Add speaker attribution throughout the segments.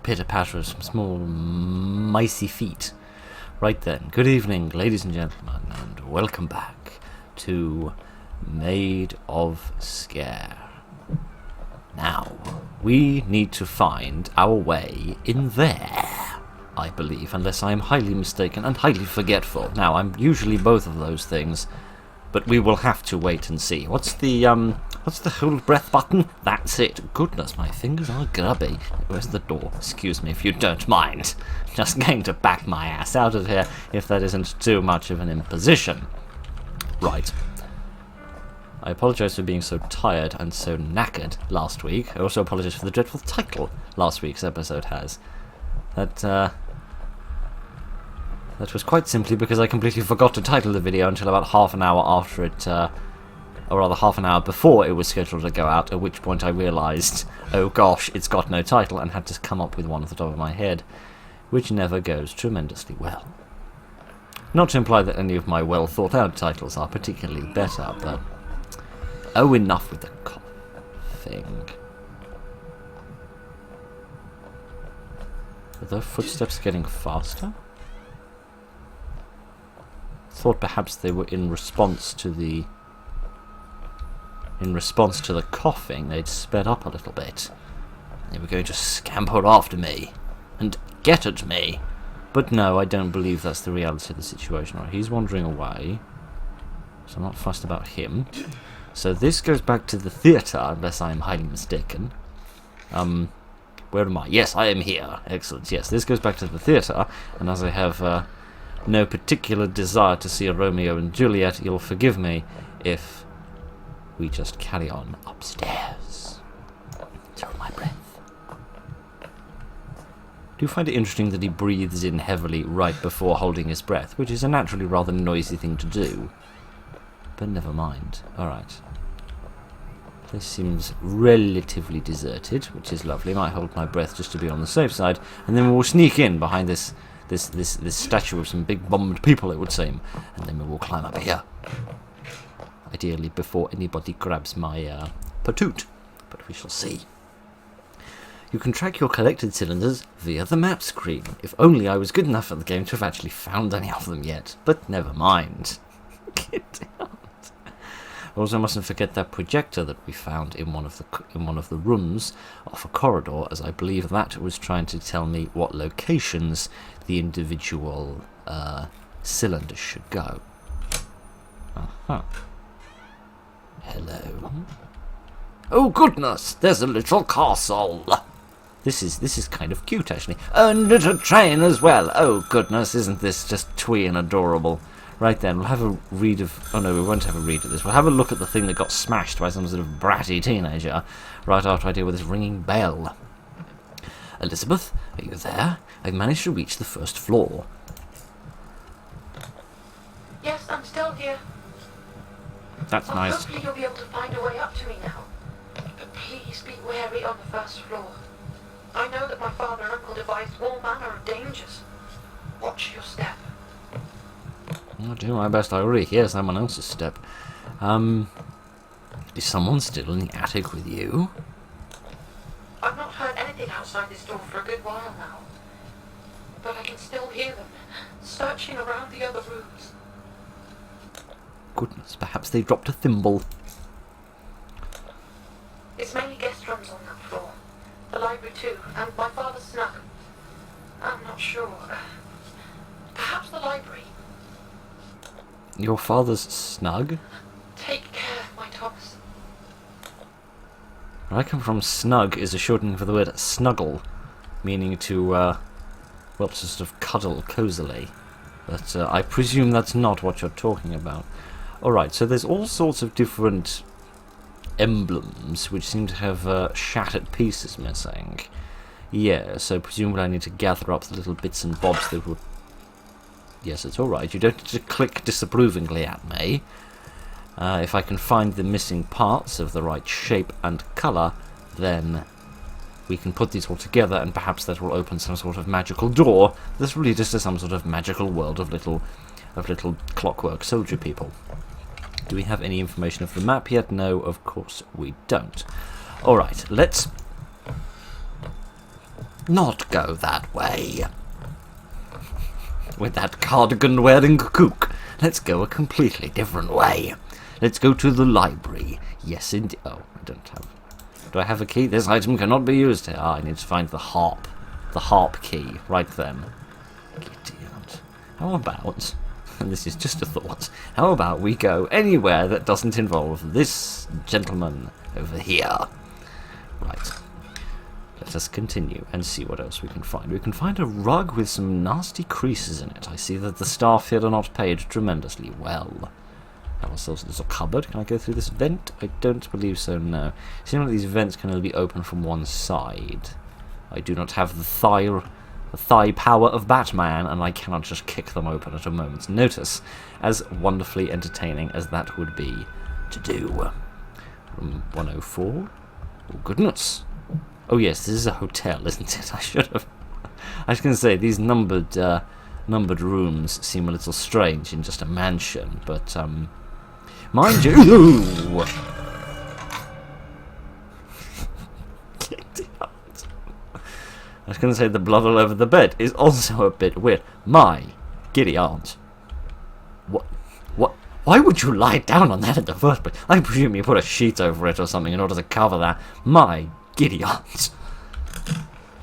Speaker 1: pitter-patter of some small micey feet. Right then, good evening, ladies and gentlemen, and welcome back to Maid of Sker. Now, we need to find our way in there, I believe, unless I am highly mistaken and highly forgetful. Now, I'm usually both of those things, but we will have to wait and see. What's the hold breath button? That's it. Goodness, my fingers are grubby. Where's the door? Excuse me if you don't mind. Just going to back my ass out of here if that isn't too much of an imposition. Right. I apologise for being so tired and so knackered last week. I also apologise for the dreadful title last week's episode has. That was quite simply because I completely forgot to title the video until about half an hour after it, or rather half an hour before it was scheduled to go out, at which point I realised, oh gosh, it's got no title, and had to come up with one off the top of my head, which never goes tremendously well. Not to imply that any of my well-thought-out titles are particularly better, but... oh, enough with the coughing. Are the footsteps getting faster? Thought perhaps they were in response to the coughing. They'd sped up a little bit. They were going to scamper after me and get at me. But no, I don't believe that's the reality of the situation. Right, he's wandering away, so I'm not fussed about him. So this goes back to the theatre, unless I am highly mistaken. Where am I? Yes, I am here. Excellent. Yes, this goes back to the theatre, and as I have no particular desire to see a Romeo and Juliet, you'll forgive me if we just carry on upstairs. Through my breath. Do you find it interesting that he breathes in heavily right before holding his breath, which is a naturally rather noisy thing to do? But never mind. Alright. This seems relatively deserted, which is lovely. Might hold my breath just to be on the safe side, and then we'll sneak in behind this statue of some big bombed people, it would seem, and then we will climb up here. Ideally before anybody grabs my patoot, but we shall see. You can track your collected cylinders via the map screen. If only I was good enough at the game to have actually found any of them yet, but never mind. Get out. Also, mustn't forget that projector that we found in one of the rooms off a corridor, as I believe that was trying to tell me what locations the individual cylinders should go. Uh-huh. Hello. Oh goodness, there's a little castle. This is kind of cute, actually. And a train as well. Oh goodness, isn't this just twee and adorable? Right then, we'll have a read of... oh no, we won't have a read of this. We'll have a look at the thing that got smashed by some sort of bratty teenager right after I deal with this ringing bell. Elizabeth, are you there? I've managed to reach the first floor.
Speaker 2: Yes, I'm still here.
Speaker 1: That's nice.
Speaker 2: Hopefully you'll be able to find a way up to me now. But please be wary on the first floor. I know that my father and uncle devised all manner of dangers. Watch your step.
Speaker 1: I'll do my best. I already hear someone else's step. Is someone still in the attic with you?
Speaker 2: I've not heard anything outside this door for a good while now. But I can still hear them, searching around the other rooms.
Speaker 1: Goodness, perhaps they dropped a thimble.
Speaker 2: It's mainly guest rooms on that floor. The library too, and my father's snug. I'm not sure. Perhaps the library.
Speaker 1: Your father's snug?
Speaker 2: Take care, my Thomas.
Speaker 1: Where I come from, snug is a shortening for the word snuggle, meaning to, well, to sort of cuddle cosily. But I presume that's not what you're talking about. Alright, so there's all sorts of different emblems which seem to have shattered pieces missing. Yeah, so presumably I need to gather up the little bits and bobs that would... yes, it's alright. You don't need to click disapprovingly at me. If I can find the missing parts of the right shape and colour, then we can put these all together, and perhaps that will open some sort of magical door that's really just to some sort of magical world of little clockwork soldier people. Do we have any information of the map yet? No, of course we don't. Alright, let's not go that way. With that cardigan-wearing kook. Let's go a completely different way. Let's go to the library. Yes, indeed. Oh, I don't have... Do I have a key? This item cannot be used here. Ah, I need to find the harp. The harp key. Right then. Idiot. How about... And this is just a thought. How about we go anywhere that doesn't involve this gentleman over here? Right. Let us continue and see what else we can find. We can find a rug with some nasty creases in it. I see that the staff here are not paid tremendously well. Have ourselves a little cupboard. Can I go through this vent? I don't believe so, no. It seems like these vents can only be opened from one side. I do not have the thigh power of Batman, and I cannot just kick them open at a moment's notice, as wonderfully entertaining as that would be to do. Room 104? Oh, goodness. Oh, yes, this is a hotel, isn't it? I should have... I was going to say, these numbered rooms seem a little strange in just a mansion, but, mind you... I was going to say the blood all over the bed is also a bit weird. My giddy aunt. What? Why would you lie down on that in the first place? I presume you put a sheet over it or something in order to cover that. My giddy aunt.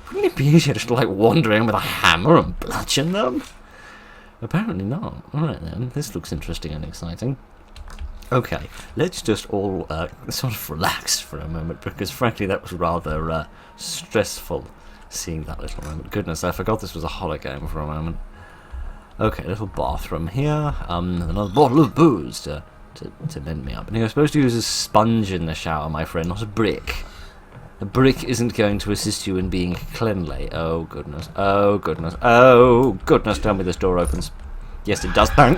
Speaker 1: Wouldn't it be easier just to like wander in with a hammer and bludgeon them? Apparently not. Alright then, this looks interesting and exciting. Okay, let's just all sort of relax for a moment, because frankly that was rather stressful. Seeing that little moment. Goodness, I forgot this was a horror game for a moment. Okay, little bathroom here. Another bottle of booze to mend me up. And you're supposed to use a sponge in the shower, my friend, not a brick. A brick isn't going to assist you in being cleanly. Oh, goodness. Oh, goodness. Oh, goodness. Tell me this door opens. Yes, it does. Thank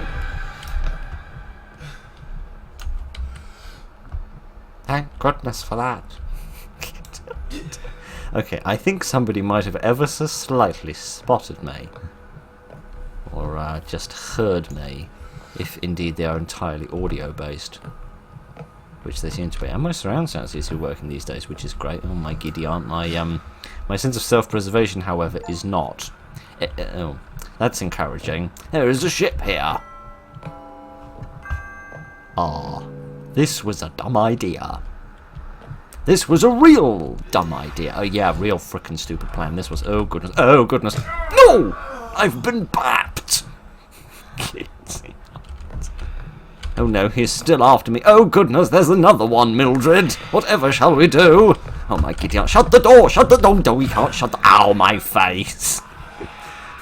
Speaker 1: goodness for that. Okay, I think somebody might have ever so slightly spotted me. Or just heard me. If indeed they are entirely audio-based. Which they seem to be. And my surround sound seems to be working these days, which is great. Oh my giddy aunt. My sense of self-preservation, however, is not. Oh, that's encouraging. There is a ship here. Ah, this was a dumb idea. This was a real dumb idea. Oh yeah, real frickin' stupid plan. This was, oh goodness, oh goodness. No! I've been bapped! Oh no, he's still after me. Oh goodness, there's another one, Mildred. Whatever shall we do? Oh my kitty aunt, shut the door, shut the door. No, we can't shut the... Ow, my face.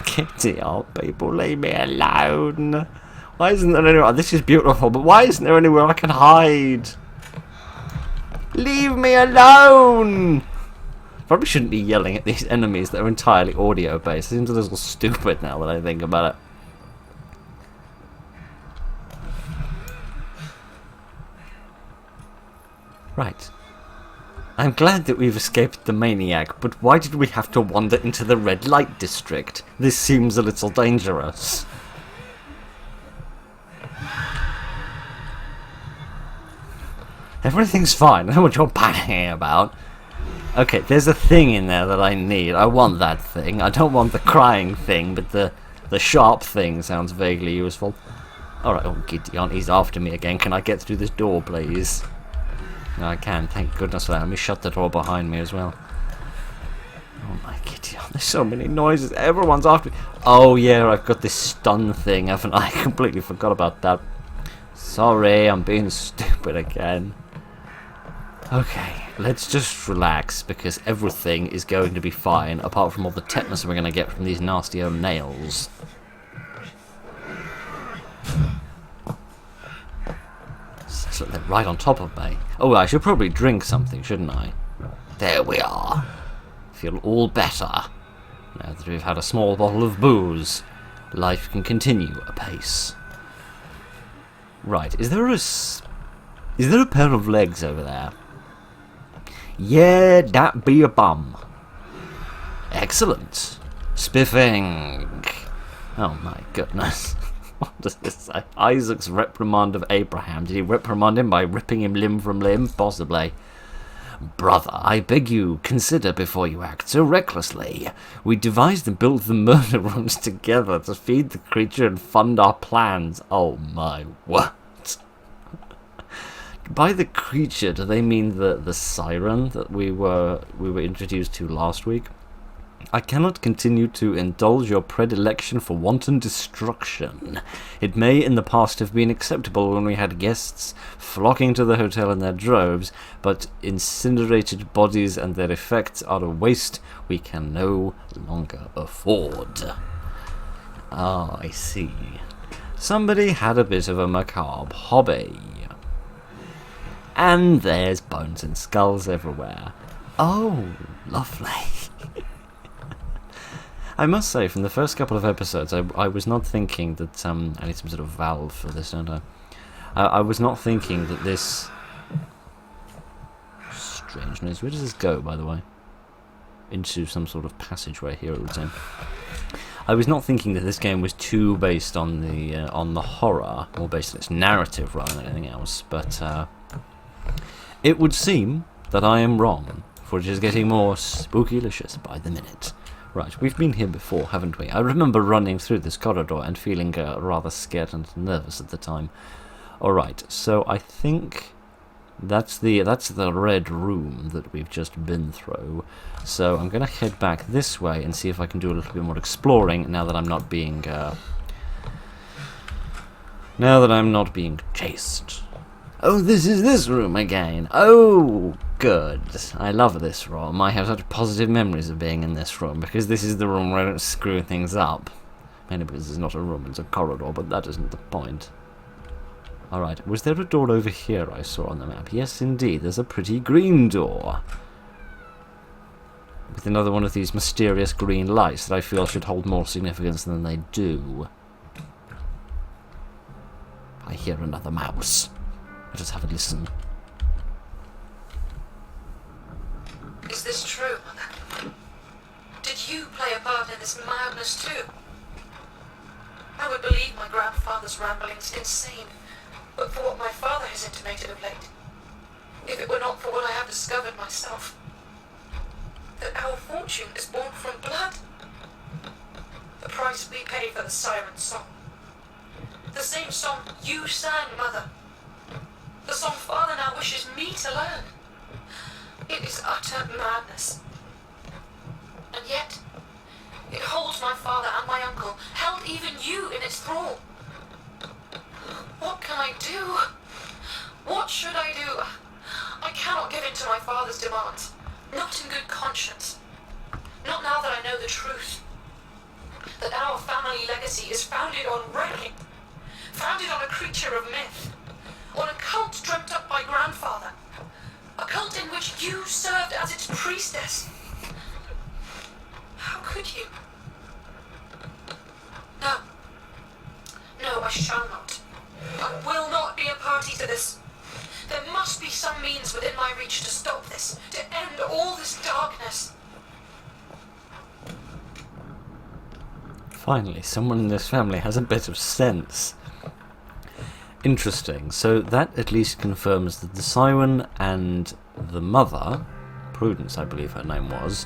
Speaker 1: Kitty aunt, people, leave me alone. Why isn't there anywhere... This is beautiful, but why isn't there anywhere I can hide? Leave me alone! Probably shouldn't be yelling at these enemies that are entirely audio-based. It seems a little stupid now that I think about it. Right. I'm glad that we've escaped the maniac, but why did we have to wander into the red light district? This seems a little dangerous. Everything's fine. I don't know what you're panicking about. Okay, there's a thing in there that I need. I want that thing. I don't want the crying thing, but the sharp thing sounds vaguely useful. Alright, oh giddy aunt, he's after me again. Can I get through this door, please? No, I can. Thank goodness for that. Let me shut the door behind me as well. Oh my giddy aunt, there's so many noises. Everyone's after me. Oh yeah, I've got this stun thing, haven't I? I completely forgot about that. Sorry, I'm being stupid again. Okay, let's just relax, because everything is going to be fine, apart from all the tetanus we're going to get from these nasty old nails. So they're right on top of me. Oh, I should probably drink something, shouldn't I? There we are. Feel all better. Now that we've had a small bottle of booze, life can continue apace. Right, is there a pair of legs over there? Yeah, that be a bum. Excellent. Spiffing. Oh my goodness. What does this say? Isaac's reprimand of Abraham. Did he reprimand him by ripping him limb from limb? Possibly. Brother, I beg you, consider before you act so recklessly. We devised and built the murder rooms together to feed the creature and fund our plans. Oh my word. By the creature, do they mean the siren that we were introduced to last week? I cannot continue to indulge your predilection for wanton destruction. It may in the past have been acceptable when we had guests flocking to the hotel in their droves, but incinerated bodies and their effects are a waste we can no longer afford. Ah, I see. Somebody had a bit of a macabre hobby. And there's bones and skulls everywhere. Oh, lovely. I must say, from the first couple of episodes, I was not thinking that... I need some sort of valve for this, don't I? I was not thinking that this... Strange news. Where does this go, by the way? Into some sort of passageway here, it would seem. I was not thinking that this game was too based on the horror, or based on its narrative rather than anything else, but it would seem that I am wrong, for it is getting more spookylicious by the minute. Right, we've been here before, haven't we? I remember running through this corridor and feeling rather scared and nervous at the time. Alright, so I think that's the red room that we've just been through. So I'm going to head back this way and see if I can do a little bit more exploring now that I'm not being chased. Oh, this is this room again. Oh, good. I love this room. I have such positive memories of being in this room, because this is the room where I don't screw things up. Mainly because it's not a room, it's a corridor, but that isn't the point. Alright, was there a door over here I saw on the map? Yes, indeed, there's a pretty green door. With another one of these mysterious green lights that I feel should hold more significance than they do. I hear another mouse. Let us have a listen.
Speaker 2: Is this true, Mother? Did you play a part in this madness too? I would believe my grandfather's ramblings insane, but for what my father has intimated of late, if it were not for what I have discovered myself, that our fortune is born from blood. The price we pay for the siren song. The same song you sang, Mother. The song Father now wishes me to learn. It is utter madness. And yet, it holds my father and my uncle, held even you in its thrall. What can I do? What should I do? I cannot give in to my father's demands. Not in good conscience. Not now that I know the truth. That our family legacy is founded on wrecking. Founded on a creature of myth. On a cult dreamt up by grandfather. A cult in which you served as its priestess. How could you? No. No, I shall not. I will not be a party to this. There must be some means within my reach to stop this, to end all this darkness.
Speaker 1: Finally, someone in this family has a bit of sense. Interesting. So that at least confirms that the siren and the mother, Prudence I believe her name was,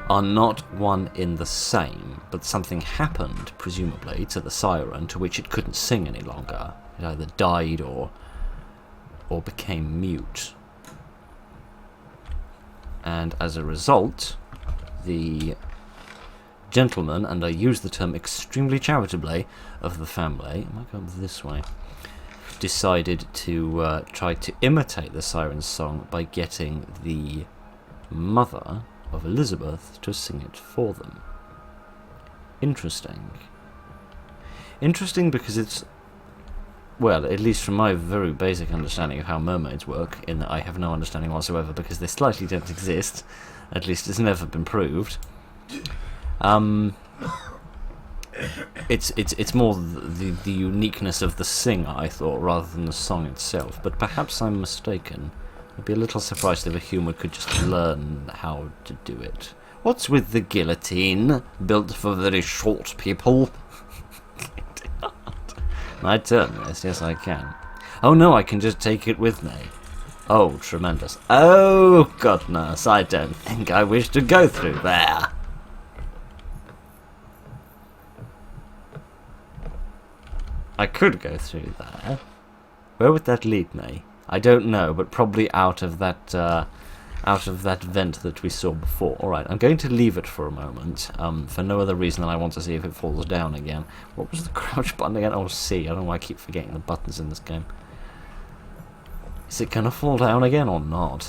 Speaker 1: are not one in the same, but something happened, presumably, to the siren to which it couldn't sing any longer. It either died or became mute. And as a result, the gentleman, and I use the term extremely charitably, of the family, I might go this way, decided to try to imitate the siren's song by getting the mother of Elizabeth to sing it for them. Interesting. Interesting because it's, well, at least from my very basic understanding of how mermaids work, in that I have no understanding whatsoever because they slightly don't exist, at least it's never been proved. It's more the uniqueness of the singer, I thought, rather than the song itself, but perhaps I'm mistaken. I'd be a little surprised if a human could just learn how to do it. What's with the guillotine? Built for very short people? My turn, yes, I can. Oh no, I can just take it with me. Oh, tremendous. Oh, goodness, I don't think I wish to go through there. I could go through there. Where would that lead me? I don't know, but probably out of that vent that we saw before. Alright, I'm going to leave it for a moment, for no other reason than I want to see if it falls down again. What was the crouch button again? Oh, C. I don't know why I keep forgetting the buttons in this game. Is it gonna fall down again or not?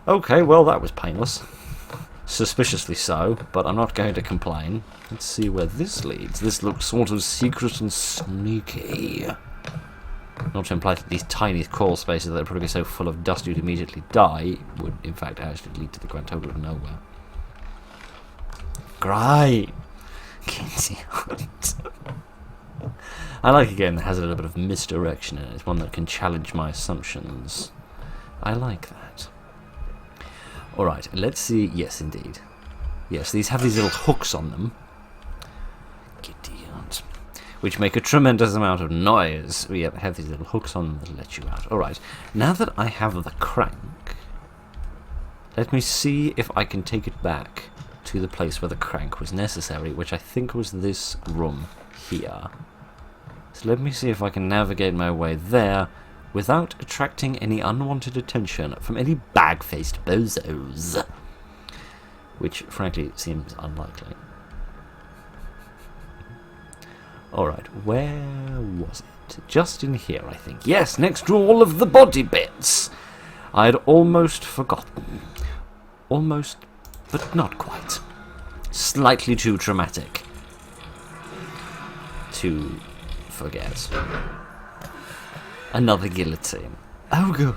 Speaker 1: Okay, well that was painless. Suspiciously so, but I'm not going to complain. Let's see where this leads. This looks sort of secret and sneaky. Not to imply that these tiny crawl spaces that are probably so full of dust you'd immediately die would in fact actually lead to the grand total of nowhere. Great! I like a game that has a little bit of misdirection in it. It's one that can challenge my assumptions. I like that. Alright, let's see. Yes, indeed. Yes, these have these little hooks on them. Gideons. Which make a tremendous amount of noise. We have these little hooks on them that let you out. Alright, now that I have the crank, let me see if I can take it back to the place where the crank was necessary, which I think was this room here. So let me see if I can navigate my way there without attracting any unwanted attention from any bag-faced bozos. Which, frankly, seems unlikely. Alright, where was it? Just in here, I think. Yes, next to all of the body bits! I had almost forgotten. Almost, but not quite. Slightly too traumatic to forget. Another guillotine. Oh, good.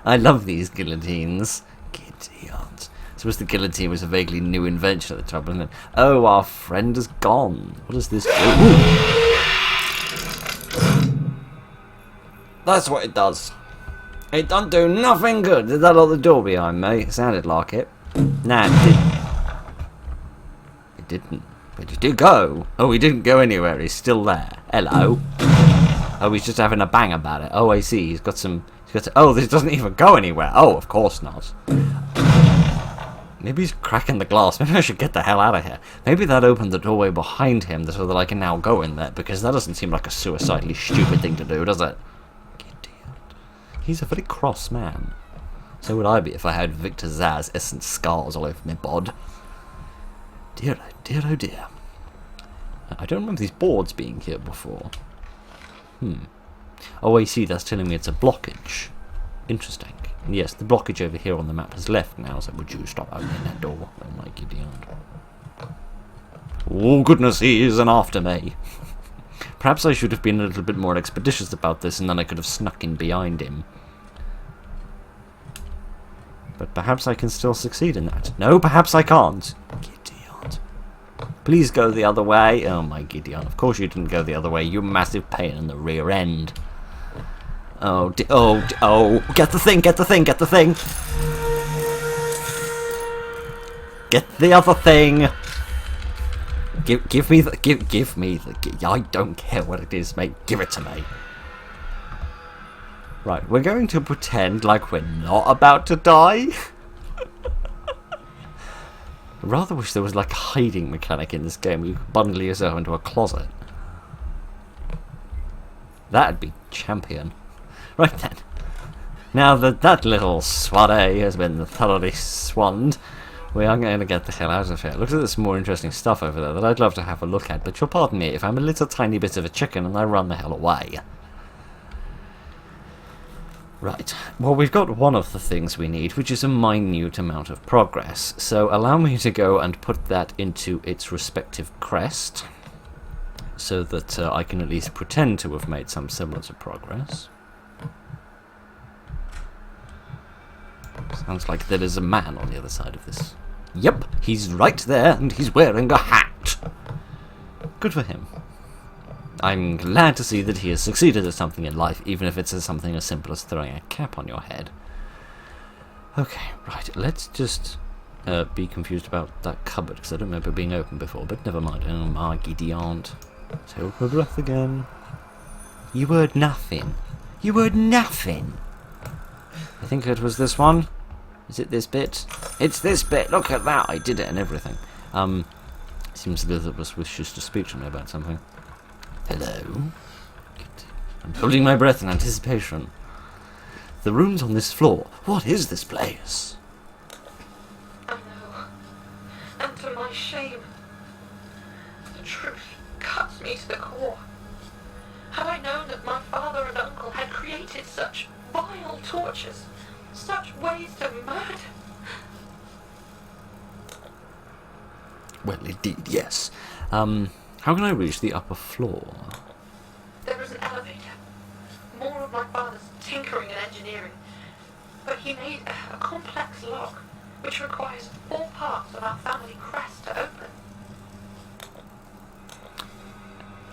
Speaker 1: I love these guillotines. Gideons. I suppose the guillotine was a vaguely new invention at the time, wasn't it? Oh, our friend is gone. What does this do? That's what it does. It don't do nothing good. Did that lock the door behind me? It sounded like it. Nah, it didn't. It didn't. Where did he go? Oh, he didn't go anywhere. He's still there. Hello. Oh, he's just having a bang about it. Oh, I see. He's got some... oh, this doesn't even go anywhere. Oh, of course not. Maybe he's cracking the glass. Maybe I should get the hell out of here. Maybe that opened the doorway behind him so that I can now go in there, because that doesn't seem like a suicidally stupid thing to do, does it? He's a very cross man. So would I be if I had Victor Zaz essence scars all over my bod. Dear, oh dear, oh dear. I don't remember these boards being here before. Oh, I see, that's telling me it's a blockage. Interesting. And yes, the blockage over here on the map has left now, so would you stop opening that door? Oh my Gideon. Oh goodness, he is an after me. Perhaps I should have been a little bit more expeditious about this, and then I could have snuck in behind him. But perhaps I can still succeed in that. No, perhaps I can't. Gideon. Please go the other way. Oh my Gideon. Of course you didn't go the other way. You massive pain in the rear end. Oh, oh. Get the thing, get the thing, get the thing. Get the other thing. Give me the... I don't care what it is, mate. Give it to me. Right, we're going to pretend like we're not about to die. I rather wish there was like a hiding mechanic in this game where you could bundle yourself into a closet. That'd be champion. Right then. Now that that little swaddy has been thoroughly swanned, we are going to get the hell out of here. Look at this more interesting stuff over there that I'd love to have a look at, but you'll pardon me if I'm a little tiny bit of a chicken and I run the hell away. Right, well we've got one of the things we need, which is a minute amount of progress, so allow me to go and put that into its respective crest, so that I can at least pretend to have made some semblance of progress. Sounds like there is a man on the other side of this. Yep, he's right there, and he's wearing a hat. Good for him. I'm glad to see that he has succeeded at something in life, even if it's something as simple as throwing a cap on your head. Okay, right, let's just be confused about that cupboard, because I don't remember it being open before, but never mind. Oh my Gideon. Let's hold my breath again. You heard nothing. You heard nothing. I think it was this one. Is it this bit? It's this bit. Look at that. I did it and everything. Seems Elizabeth wishes to speak to me about something. Hello. I'm holding my breath in anticipation. The rooms on this floor. What is this place?
Speaker 2: I know. And to my shame, the truth cuts me to the core. Had I known that my father and uncle had created such vile tortures, such ways to murder...
Speaker 1: Well, indeed, yes. How can I reach the upper floor?
Speaker 2: There is an elevator. More of my father's tinkering and engineering. But he made a complex lock, which requires all parts of our family crest to open.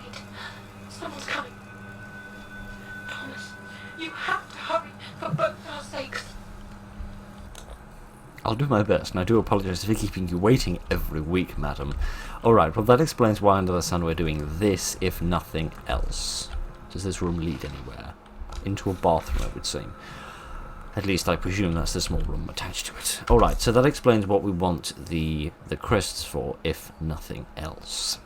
Speaker 2: Wait, someone's coming. Thomas, you have to hurry for both our sakes.
Speaker 1: I'll do my best, and I do apologise for keeping you waiting every week, madam. Alright, well that explains why under the sun we're doing this, if nothing else. Does this room lead anywhere? Into a bathroom, it would seem. At least I presume that's the small room attached to it. Alright, so that explains what we want the crests for, if nothing else.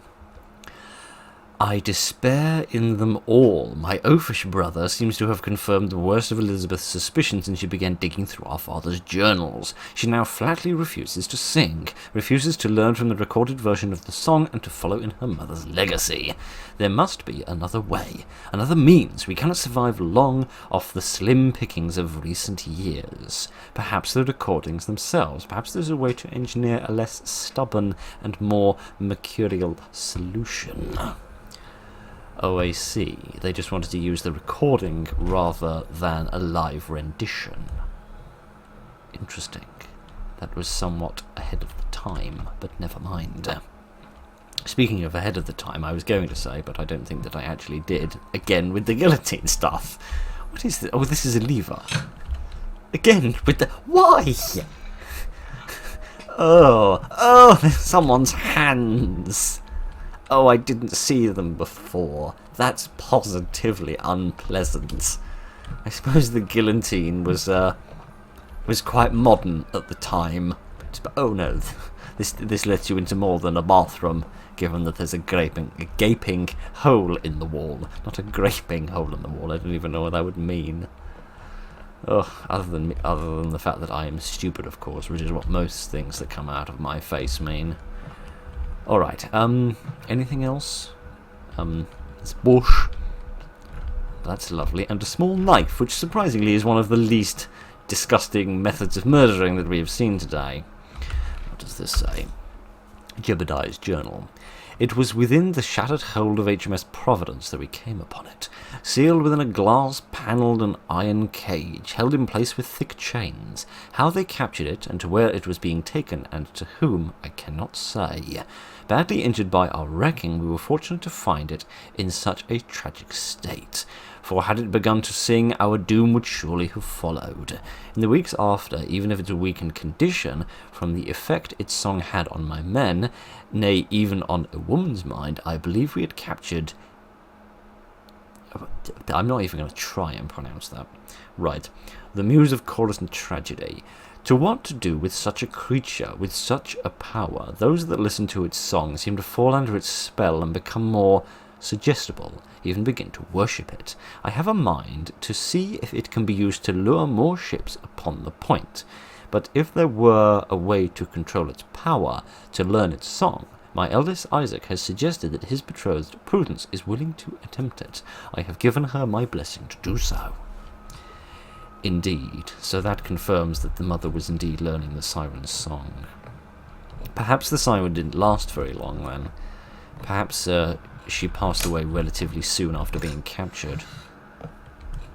Speaker 1: I despair in them all. My oafish brother seems to have confirmed the worst of Elizabeth's suspicions since she began digging through our father's journals. She now flatly refuses to sing, refuses to learn from the recorded version of the song, and to follow in her mother's legacy. There must be another way, another means. We cannot survive long off the slim pickings of recent years. Perhaps the recordings themselves. Perhaps there's a way to engineer a less stubborn and more mercurial solution. Oh, I see. They just wanted to use the recording rather than a live rendition. Interesting. That was somewhat ahead of the time, but never mind. Speaking of ahead of the time, I was going to say, but I don't think that I actually did. Again, with the guillotine stuff. What is this? Oh, this is a lever. Again, with the... Why? Oh, there's someone's hands. Oh, I didn't see them before. That's positively unpleasant. I suppose the guillotine was quite modern at the time. But, oh no, this lets you into more than a bathroom, given that there's a gaping hole in the wall. Not a gaping hole in the wall. I don't even know what that would mean. Oh, other than the fact that I am stupid, of course, which is what most things that come out of my face mean. Alright, anything else? This bush. That's lovely. And a small knife, which surprisingly is one of the least disgusting methods of murdering that we have seen today. What does this say? Jebediah's journal. It was within the shattered hold of HMS Providence that we came upon it, sealed within a glass-panelled and iron cage, held in place with thick chains. How they captured it, and to where it was being taken, and to whom, I cannot say. Badly injured by our wrecking, we were fortunate to find it in such a tragic state. For had it begun to sing, our doom would surely have followed. In the weeks after, even if its weakened condition, from the effect its song had on my men, nay, even on a woman's mind, I believe we had captured... I'm not even going to try and pronounce that. Right. The muse of chorus and tragedy. To what to do with such a creature, with such a power? Those that listen to its song seem to fall under its spell and become more suggestible, even begin to worship it. I have a mind to see if it can be used to lure more ships upon the point. But if there were a way to control its power, to learn its song, my eldest Isaac has suggested that his betrothed Prudence is willing to attempt it. I have given her my blessing to do so. Indeed, so that confirms that the mother was indeed learning the siren's song. Perhaps the siren didn't last very long then. Perhaps she passed away relatively soon after being captured.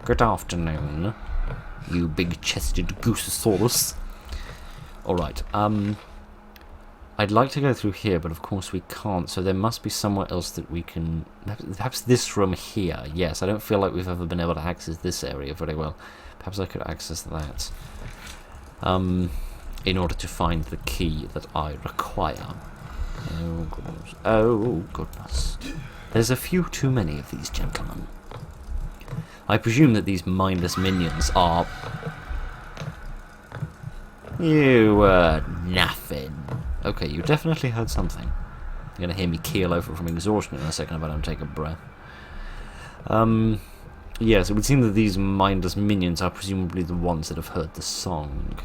Speaker 1: Good afternoon, you big-chested goosesaurus. Alright, I'd like to go through here, but of course we can't, so there must be somewhere else that we can... Perhaps this room here. Yes, I don't feel like we've ever been able to access this area very well. Perhaps I could access that in order to find the key that I require. Oh, goodness. Oh, goodness. There's a few too many of these gentlemen. I presume that these mindless minions are... You nothing. Okay, you definitely heard something. You're going to hear me keel over from exhaustion in a second if I don't take a breath. Yes, it would seem that these mindless minions are presumably the ones that have heard the song.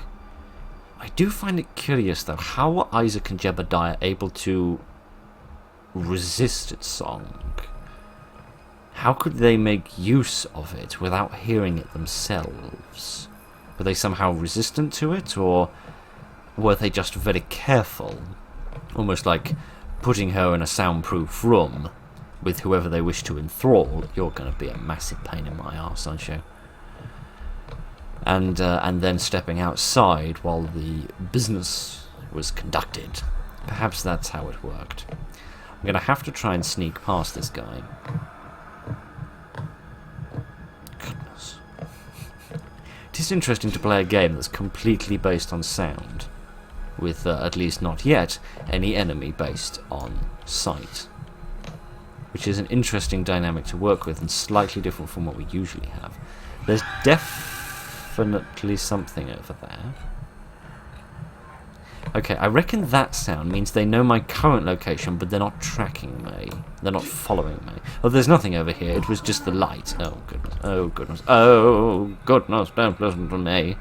Speaker 1: I do find it curious, though, how were Isaac and Jebediah able to resist its song? How could they make use of it without hearing it themselves? Were they somehow resistant to it, or were they just very careful? Almost like putting her in a soundproof room with whoever they wish to enthrall. You're going to be a massive pain in my arse, aren't you? And then stepping outside while the business was conducted. Perhaps that's how it worked. I'm going to have to try and sneak past this guy. Goodness. It is interesting to play a game that's completely based on sound, with, at least not yet, any enemy based on sight. Which is an interesting dynamic to work with and slightly different from what we usually have. There's definitely something over there. Okay, I reckon that sound means they know my current location, but they're not tracking me. They're not following me. Oh, there's nothing over here. It was just the light. Oh, goodness. Oh, goodness. Oh, goodness. Don't listen to me.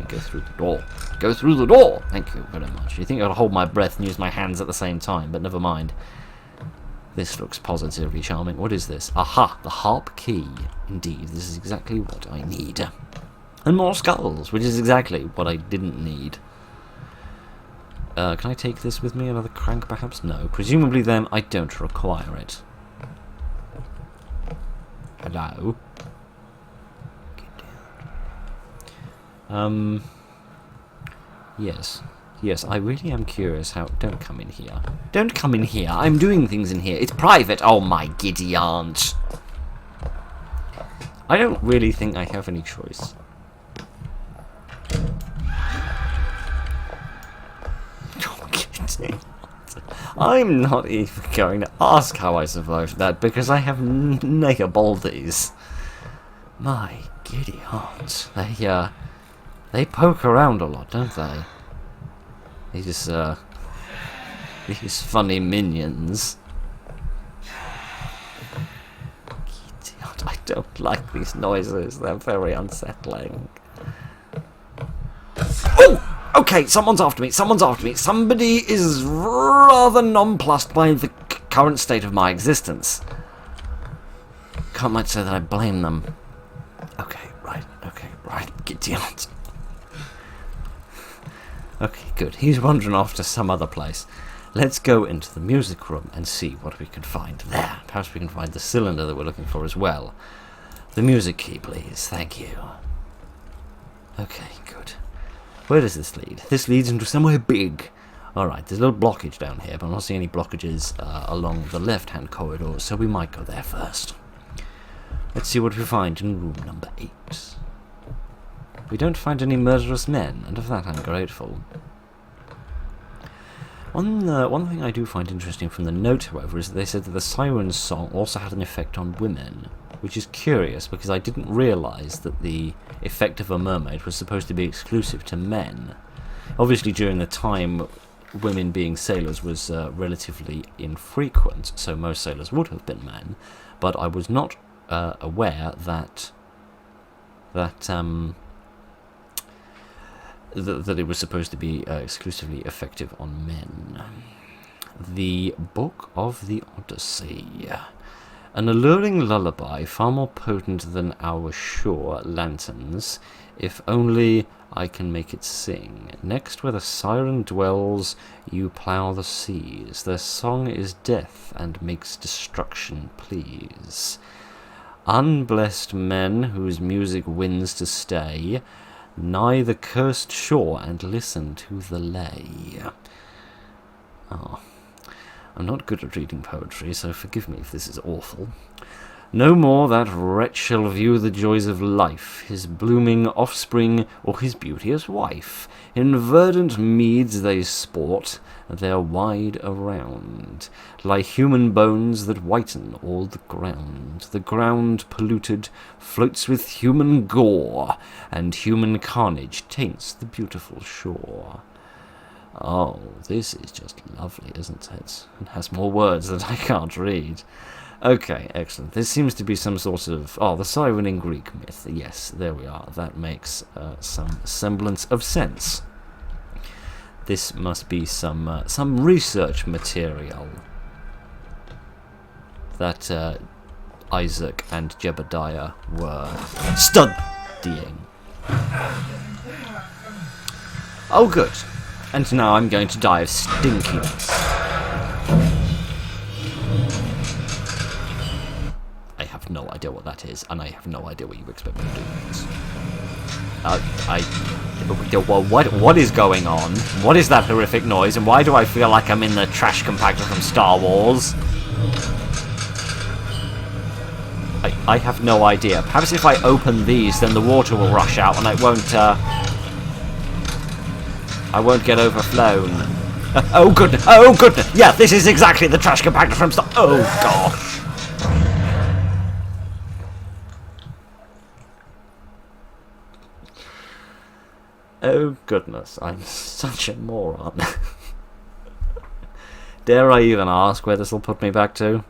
Speaker 1: Go through the door. Go through the door! Thank you very much. You think I'd hold my breath and use my hands at the same time, but never mind. This looks positively charming. What is this? Aha! The harp key. Indeed, this is exactly what I need. And more skulls, which is exactly what I didn't need. Can I take this with me? Another crank, perhaps? No. Presumably, then, I don't require it. Hello? Get down. Yes. Yes, I really am curious how... Don't come in here. Don't come in here. I'm doing things in here. It's private. Oh, my giddy aunt. I don't really think I have any choice. I'm not even going to ask how I survived that, because I have nega-baldies. My giddy aunt. They poke around a lot, don't they? These funny minions. Giddy aunt, I don't like these noises. They're very unsettling. Oh! Okay, someone's after me. Someone's after me. Somebody is rather nonplussed by the current state of my existence. Can't much say that I blame them. Okay, right. Giddy aunt. Okay, good. He's wandering off to some other place. Let's go into the music room and see what we can find there. Perhaps we can find the cylinder that we're looking for as well. The music key, please. Thank you. Okay, good. Where does this lead? This leads into somewhere big. Alright, there's a little blockage down here, but I'm not seeing any blockages along the left-hand corridor, so we might go there first. Let's see what we find in room number 8. We don't find any murderous men, and of that I'm grateful. One thing I do find interesting from the note, however, is that they said that the siren's song also had an effect on women, which is curious because I didn't realise that the effect of a mermaid was supposed to be exclusive to men. Obviously, during the time, women being sailors was relatively infrequent, so most sailors would have been men, but I was not aware that it was supposed to be exclusively effective on men. The Book of the Odyssey. An alluring lullaby, far more potent than our shore lanterns, if only I can make it sing. Next where the siren dwells, you plough the seas. Their song is death and makes destruction please. Unblessed men whose music wins to stay, nigh the cursed shore and listen to the lay. Oh, I'm not good at reading poetry, so forgive me if this is awful. No more that wretch shall view the joys of life, his blooming offspring, or his beauteous wife. In verdant meads they sport, their wide around lie human bones that whiten all the ground. The ground polluted floats with human gore, and human carnage taints the beautiful shore. Oh, this is just lovely, isn't it? It has more words that I can't read. Okay, excellent. This seems to be some sort of... Oh, the siren in Greek myth. Yes, there we are. That makes some semblance of sense. This must be some research material that Isaac and Jebediah were studying. Oh, good. And now I'm going to die of stinkiness. I have no idea what that is, and I have no idea what you expect me to do. What is going on? What is that horrific noise, and why do I feel like I'm in the trash compactor from Star Wars? I have no idea. Perhaps if I open these, then the water will rush out, and I won't get overflown. Oh goodness! Oh goodness! Yeah, this is exactly the trash compactor from Star... Oh gosh! Oh goodness, I'm such a moron. Dare I even ask where this will put me back to?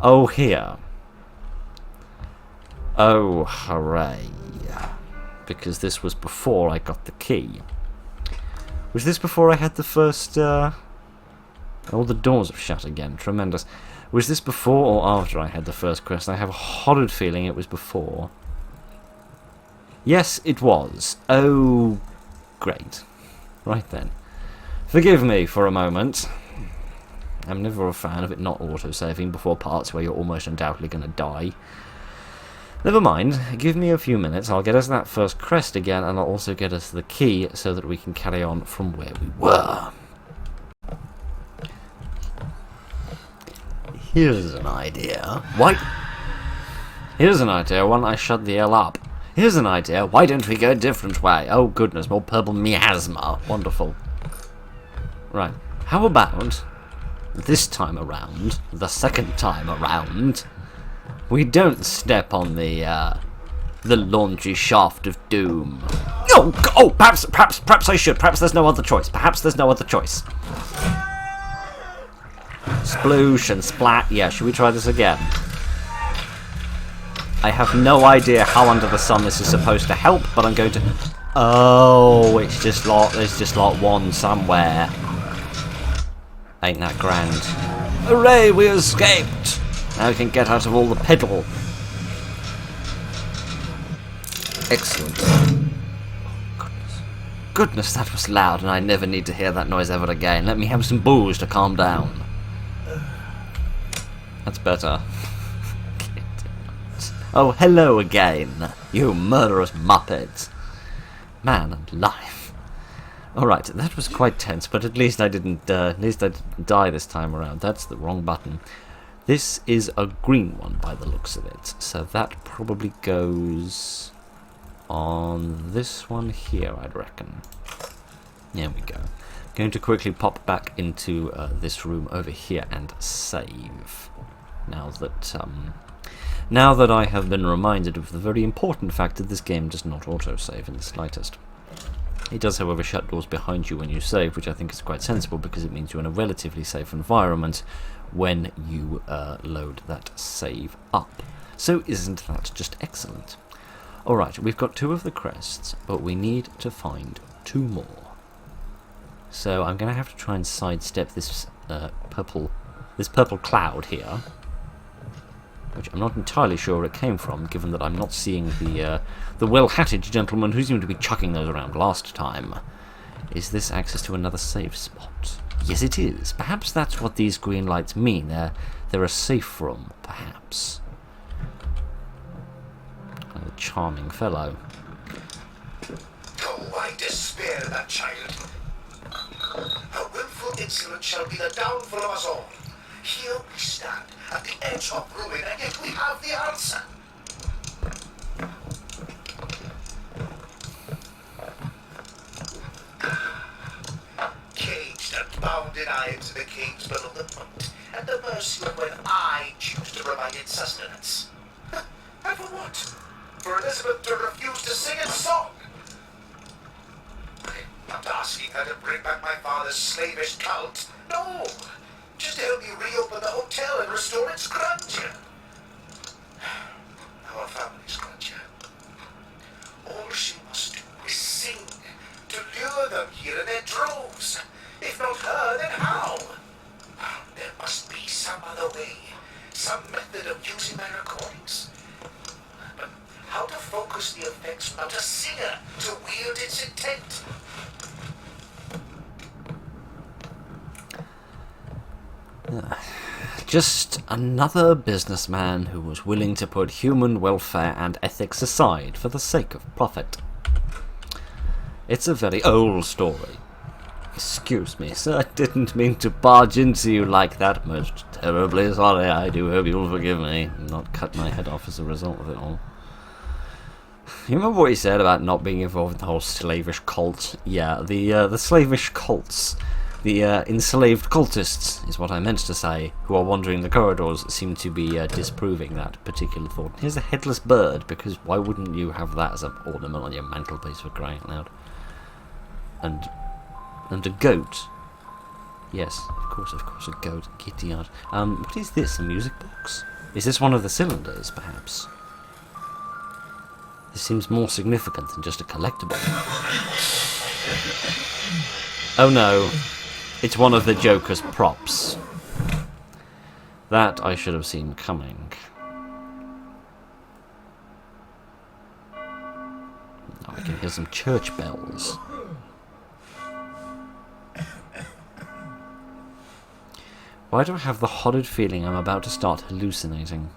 Speaker 1: Oh, here. Oh, hooray. Because this was before I got the key. Was this before I had the first... Oh, the doors have shut again. Tremendous. Was this before or after I had the first quest? I have a horrid feeling it was before. Yes, it was. Oh, great. Right then. Forgive me for a moment. I'm never a fan of it not autosaving before parts where you're almost undoubtedly going to die. Never mind. Give me a few minutes. I'll get us that first crest again, and I'll also get us the key so that we can carry on from where we were. Here's an idea. Why? Here's an idea. Why don't I shut the hell up? Here's an idea. Why don't we go a different way? Oh goodness, more purple miasma. Wonderful. Right. How about this time around, the second time around, we don't step on the launchy shaft of doom. Oh, perhaps I should. Perhaps there's no other choice. Perhaps there's no other choice. Sploosh and splat. Yeah, should we try this again? I have no idea how under the sun this is supposed to help, but I'm going to... Oh, it's just like, there's just like one somewhere. Ain't that grand. Hooray, we escaped! Now we can get out of all the piddle. Excellent. Goodness, that was loud, and I never need to hear that noise ever again. Let me have some booze to calm down. That's better. Oh, hello again, you murderous muppet. Man alive. Alright, that was quite tense, but at least I didn't die this time around. That's the wrong button. This is a green one by the looks of it, so that probably goes on this one here, I'd reckon. There we go. Going to quickly pop back into this room over here and save. Now that I have been reminded of the very important fact that this game does not autosave in the slightest. It does, however, shut doors behind you when you save, which I think is quite sensible because it means you're in a relatively safe environment when you load that save up. So isn't that just excellent? Alright, we've got 2 of the crests, but we need to find 2 more. So I'm going to have to try and sidestep this purple cloud here, which I'm not entirely sure where it came from, given that I'm not seeing the well-hatted gentleman who seemed to be chucking those around last time. Is this access to another safe spot? Yes, it is. Perhaps that's what these green lights mean. They're a safe room, perhaps. A charming fellow.
Speaker 3: Oh, I despair of that child. Her willful insolence shall be the downfall of us all. Here we stand, at the edge of ruin, and yet we have the answer. Caged and bound in irons in the caves below the moat, at the mercy of when I choose to provide its sustenance. And for what? For Elizabeth to refuse to sing its song? I'm not asking her to bring back my father's slavish cult. No! Just to help me reopen the hotel and restore its grandeur. Our family's grandeur. All she must do is sing to lure them here in their droves. If not her, then how? There must be some other way, some method of using my recordings. But how to focus the effects without a singer to wield its intent?
Speaker 1: Just another businessman who was willing to put human welfare and ethics aside for the sake of profit. It's a very old story. Excuse me, sir, I didn't mean to barge into you like that. Most terribly sorry. I do hope you'll forgive me and not cut my head off as a result of it all. You remember what he said about not being involved in the whole slavish cult? Yeah, the slavish cults. The enslaved cultists is what I meant to say, who are wandering the corridors, seem to be disproving that particular thought. Here's a headless bird, because why wouldn't you have that as an ornament on your mantelpiece, for crying out loud? And a goat. Yes, of course, a goat. Giddy odd. What is this, a music box? Is this one of the cylinders, perhaps? This seems more significant than just a collectible. Oh no. It's one of the Joker's props. That I should have seen coming. Now I can hear some church bells. Why do I have the horrid feeling I'm about to start hallucinating?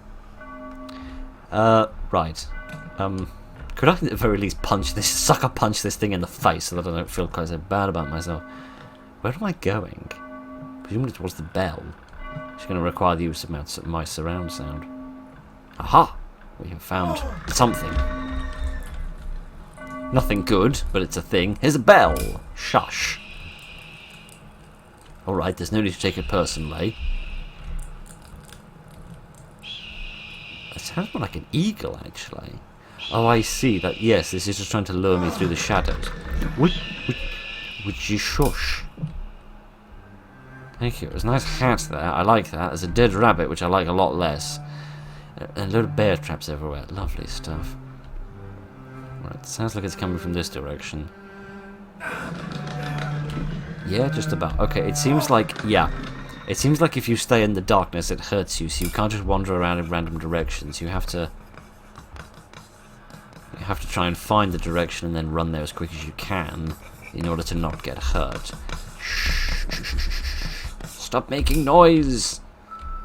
Speaker 1: Right. Could I at the very least sucker punch this thing in the face so that I don't feel quite so bad about myself? Where am I going? Presumably towards the bell. It's going to require the use of my surround sound. Aha! We have found something. Nothing good, but it's a thing. Here's a bell! Shush. Alright, there's no need to take it personally. It sounds more like an eagle, actually. Oh, I see. That. Yes, this is just trying to lure me through the shadows. Would you shush? Thank you. There's a nice hat there. I like that. There's a dead rabbit, which I like a lot less. A load of bear traps everywhere. Lovely stuff. Right, sounds like it's coming from this direction. Yeah, just about. Okay, it seems like... Yeah. It seems like if you stay in the darkness, it hurts you, so you can't just wander around in random directions. You have to... You have to try and find the direction and then run there as quick as you can in order to not get hurt. Stop making noise!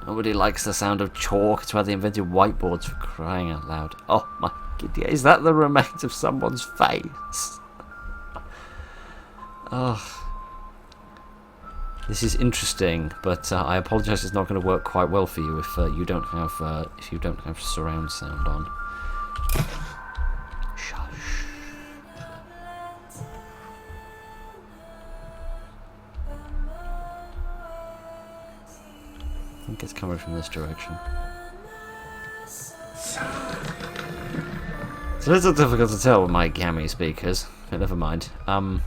Speaker 1: Nobody likes the sound of chalk. It's why they invented whiteboards, for crying out loud. Oh my god, is that the remains of someone's face? Oh. This is interesting, but I apologise. It's not going to work quite well for you if you don't have surround sound on. Shush. I think it's coming from this direction. It's a little difficult to tell with my gammy speakers, but never mind. Can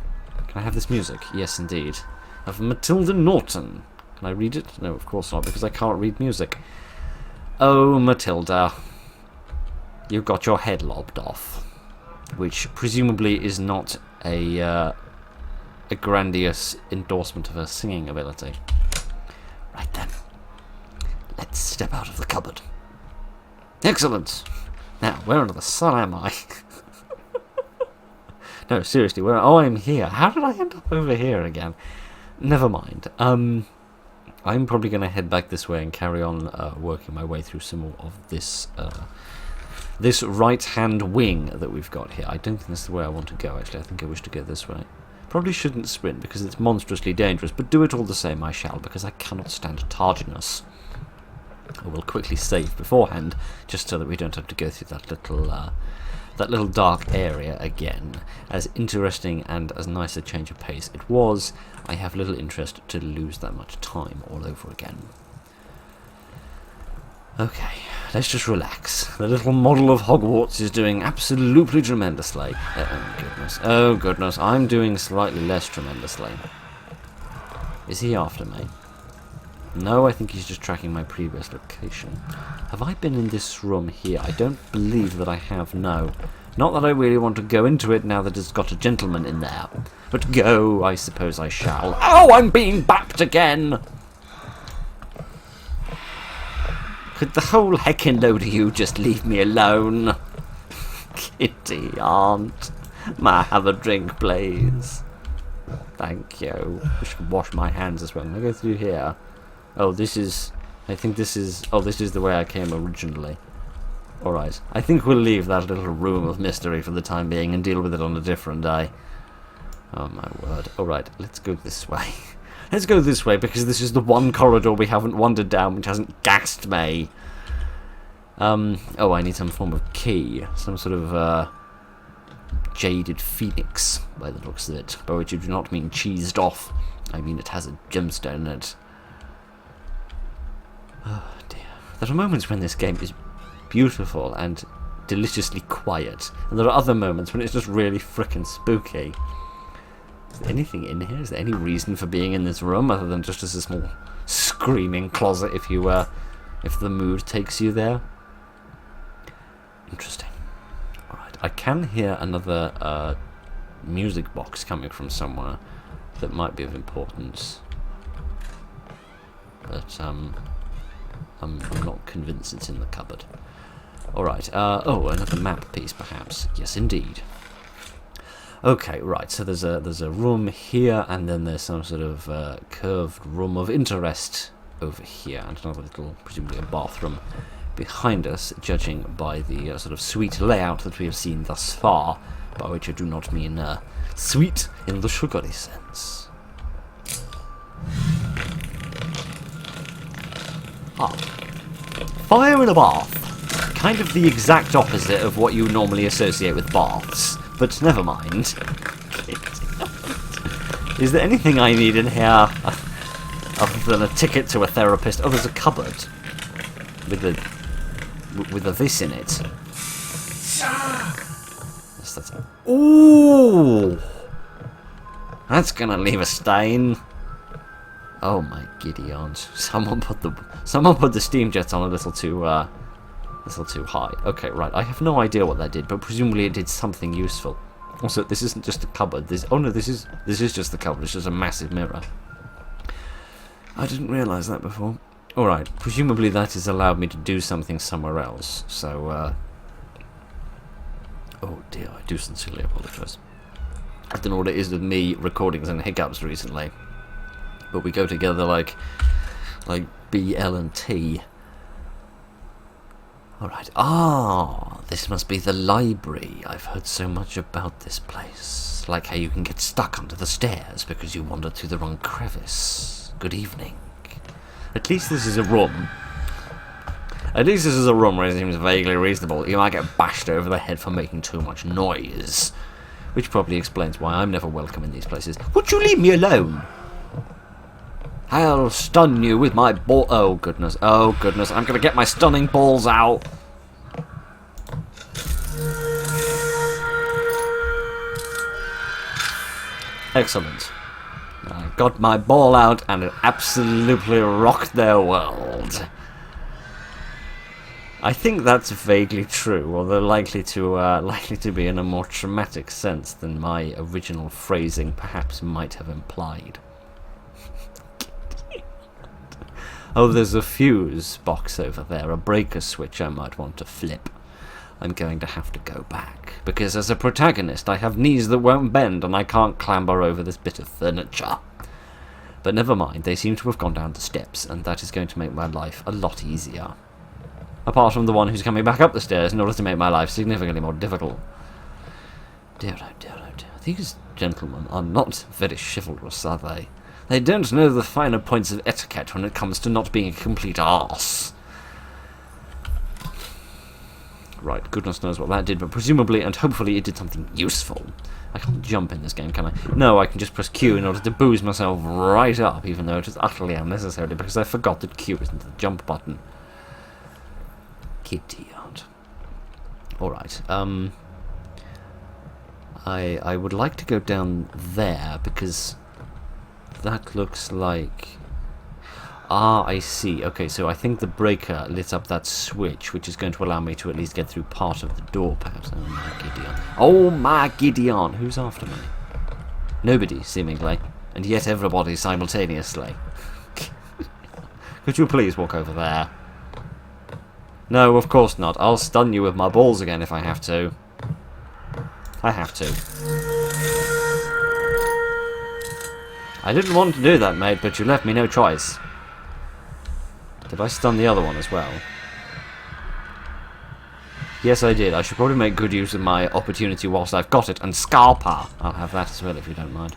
Speaker 1: I have this music? Yes, indeed. Of Matilda Norton. Can I read it? No, of course not, because I can't read music. Oh, Matilda. You got your head lobbed off. Which presumably is not a grandiose endorsement of her singing ability. Right then. Let's step out of the cupboard. Excellent. Now, where under the sun am I? No, seriously, where? Oh, I'm here. How did I end up over here again? Never mind. I'm probably going to head back this way and carry on working my way through some more of this this right-hand wing that we've got here. I don't think that's the way I want to go, actually. I think I wish to go this way. Probably shouldn't sprint because it's monstrously dangerous, but do it all the same I shall, because I cannot stand tardiness. I will quickly save beforehand, just so that we don't have to go through that little dark area again. As interesting and as nice a change of pace it was, I have little interest to lose that much time all over again. Okay, let's just relax. The little model of Hogwarts is doing absolutely tremendously. Oh goodness, I'm doing slightly less tremendously. Is he after me? No, I think he's just tracking my previous location. Have I been in this room here? I don't believe that I have, no. Not that I really want to go into it now that it's got a gentleman in there. But go, I suppose I shall. Oh, I'm being bapped again! Could the whole heckin' load of you just leave me alone? Kitty, aunt. May I have a drink, please? Thank you. I should wash my hands as well. Can I go through here? Oh, this is... I think this is... Oh, this is the way I came originally. Alright. I think we'll leave that little room of mystery for the time being and deal with it on a different day. Oh, my word. Alright, let's go this way. Let's go this way, because this is the one corridor we haven't wandered down which hasn't gassed me. Oh, I need some form of key. Some sort of, jaded phoenix, by the looks of it. By which you do not mean cheesed off. I mean it has a gemstone in it. Oh, dear. There are moments when this game is beautiful and deliciously quiet. And there are other moments when it's just really frickin' spooky. Is there anything in here? Is there any reason for being in this room other than just as a small screaming closet if the mood takes you there? Interesting. Alright, I can hear another music box coming from somewhere that might be of importance. But I'm not convinced it's in the cupboard. Alright, oh, another map piece perhaps. Yes, indeed. Okay, right, so there's a room here, and then there's some sort of curved room of interest over here, and another little, presumably a bathroom behind us, judging by the sort of sweet layout that we have seen thus far, by which I do not mean sweet in the sugary sense. Ah. Fire in a bath. Kind of the exact opposite of what you normally associate with baths. But never mind. Is there anything I need in here other than a ticket to a therapist? Oh, there's a cupboard with a this in it. Yes, that's it. Ooh, that's gonna leave a stain. Oh my giddy aunt! Someone put the steam jets on a little too high. Okay, right. I have no idea what that did, but presumably it did something useful. Also, this isn't just a cupboard. Oh no, this is just the cupboard. It's just a massive mirror. I didn't realise that before. All right. Presumably that has allowed me to do something somewhere else. So, oh dear, I do sincerely apologise. I don't know what it is with me recordings and hiccups recently, but we go together like B, L, and T. Alright, this must be the library. I've heard so much about this place. Like how you can get stuck under the stairs because you wandered through the wrong crevice. Good evening. At least this is a room. At least this is a room where it seems vaguely reasonable. You might get bashed over the head for making too much noise. Which probably explains why I'm never welcome in these places. Would you leave me alone? I'll stun you with my ball. Oh goodness, I'm gonna get my stunning balls out. Excellent. I got my ball out and it absolutely rocked their world. I think that's vaguely true, although likely to be in a more traumatic sense than my original phrasing perhaps might have implied. Oh, there's a fuse box over there, a breaker switch I might want to flip. I'm going to have to go back, because as a protagonist I have knees that won't bend and I can't clamber over this bit of furniture. But never mind, they seem to have gone down the steps, and that is going to make my life a lot easier. Apart from the one who's coming back up the stairs in order to make my life significantly more difficult. Dear, oh dear, oh dear. These gentlemen are not very chivalrous, are they? They don't know the finer points of etiquette when it comes to not being a complete arse. Right, goodness knows what that did, but presumably and hopefully it did something useful. I can't jump in this game, can I? No, I can just press Q in order to boost myself right up, even though it is utterly unnecessary, because I forgot that Q isn't the jump button. Idiot. Alright, I would like to go down there, because that looks like... Ah, I see. Okay, so I think the breaker lit up that switch, which is going to allow me to at least get through part of the door, perhaps. Oh my Gideon. Oh my Gideon! Who's after me? Nobody, seemingly. And yet everybody simultaneously. Could you please walk over there? No, of course not. I'll stun you with my balls again if I have to. I have to. I didn't want to do that, mate, but you left me no choice. Did I stun the other one as well? Yes, I did. I should probably make good use of my opportunity whilst I've got it. And Scalper! I'll have that as well, if you don't mind.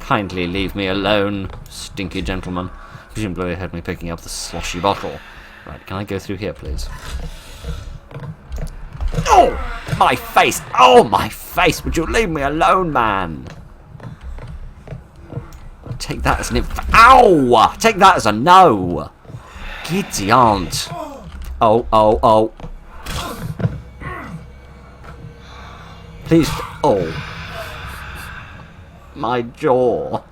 Speaker 1: Kindly leave me alone, stinky gentleman. Presumably they heard me picking up the sloshy bottle. Right, can I go through here, please? Oh! My face! Oh, my face! Would you leave me alone, man? Take that as an ow! Take that as a no! Gideon! Oh, oh, oh. Please. Oh. My jaw.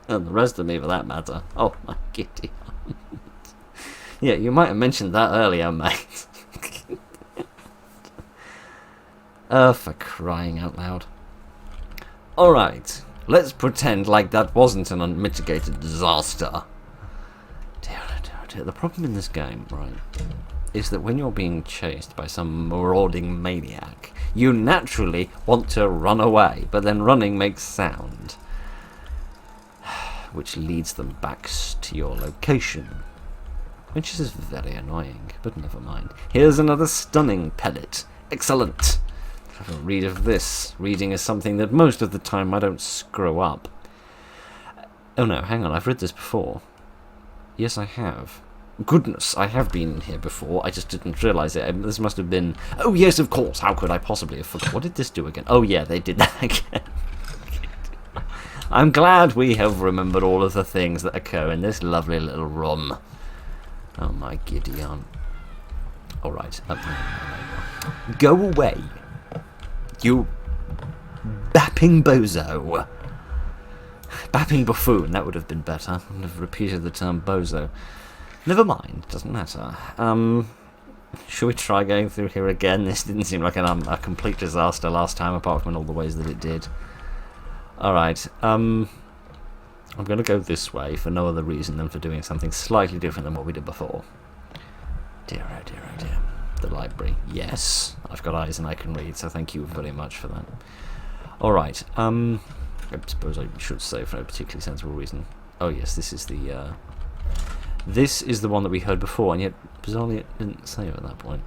Speaker 1: And the rest of me, for that matter. Oh, my Gideon. Yeah, you might have mentioned that earlier, mate. For crying out loud. Alright. Let's pretend like that wasn't an unmitigated disaster. Dear, dear, dear. The problem in this game, right, is that when you're being chased by some marauding maniac, you naturally want to run away, but then running makes sound, which leads them back to your location, which is very annoying, but never mind. Here's another stunning pellet. Excellent. Have a read of this. Reading is something that most of the time I don't screw up. Oh no, hang on, I've read this before. Yes, I have. Goodness, I have been here before, I just didn't realise it. This must have been... Oh yes, of course, how could I possibly have forgotten? What did this do again? Oh yeah, they did that again. I'm glad we have remembered all of the things that occur in this lovely little room. Oh my Gideon. Alright, go away. You bapping bozo. Bapping buffoon, that would have been better. I would have repeated the term bozo. Never mind, doesn't matter. Should we try going through here again? This didn't seem like a complete disaster last time, apart from in all the ways that it did. Alright, I'm going to go this way for no other reason than for doing something slightly different than what we did before. Dear, oh dear, oh dear. The library. Yes, I've got eyes and I can read, so thank you very much for that. Alright, I suppose I should say for no particularly sensible reason. Oh yes, this is the one that we heard before, and yet bizarrely it didn't save at that point.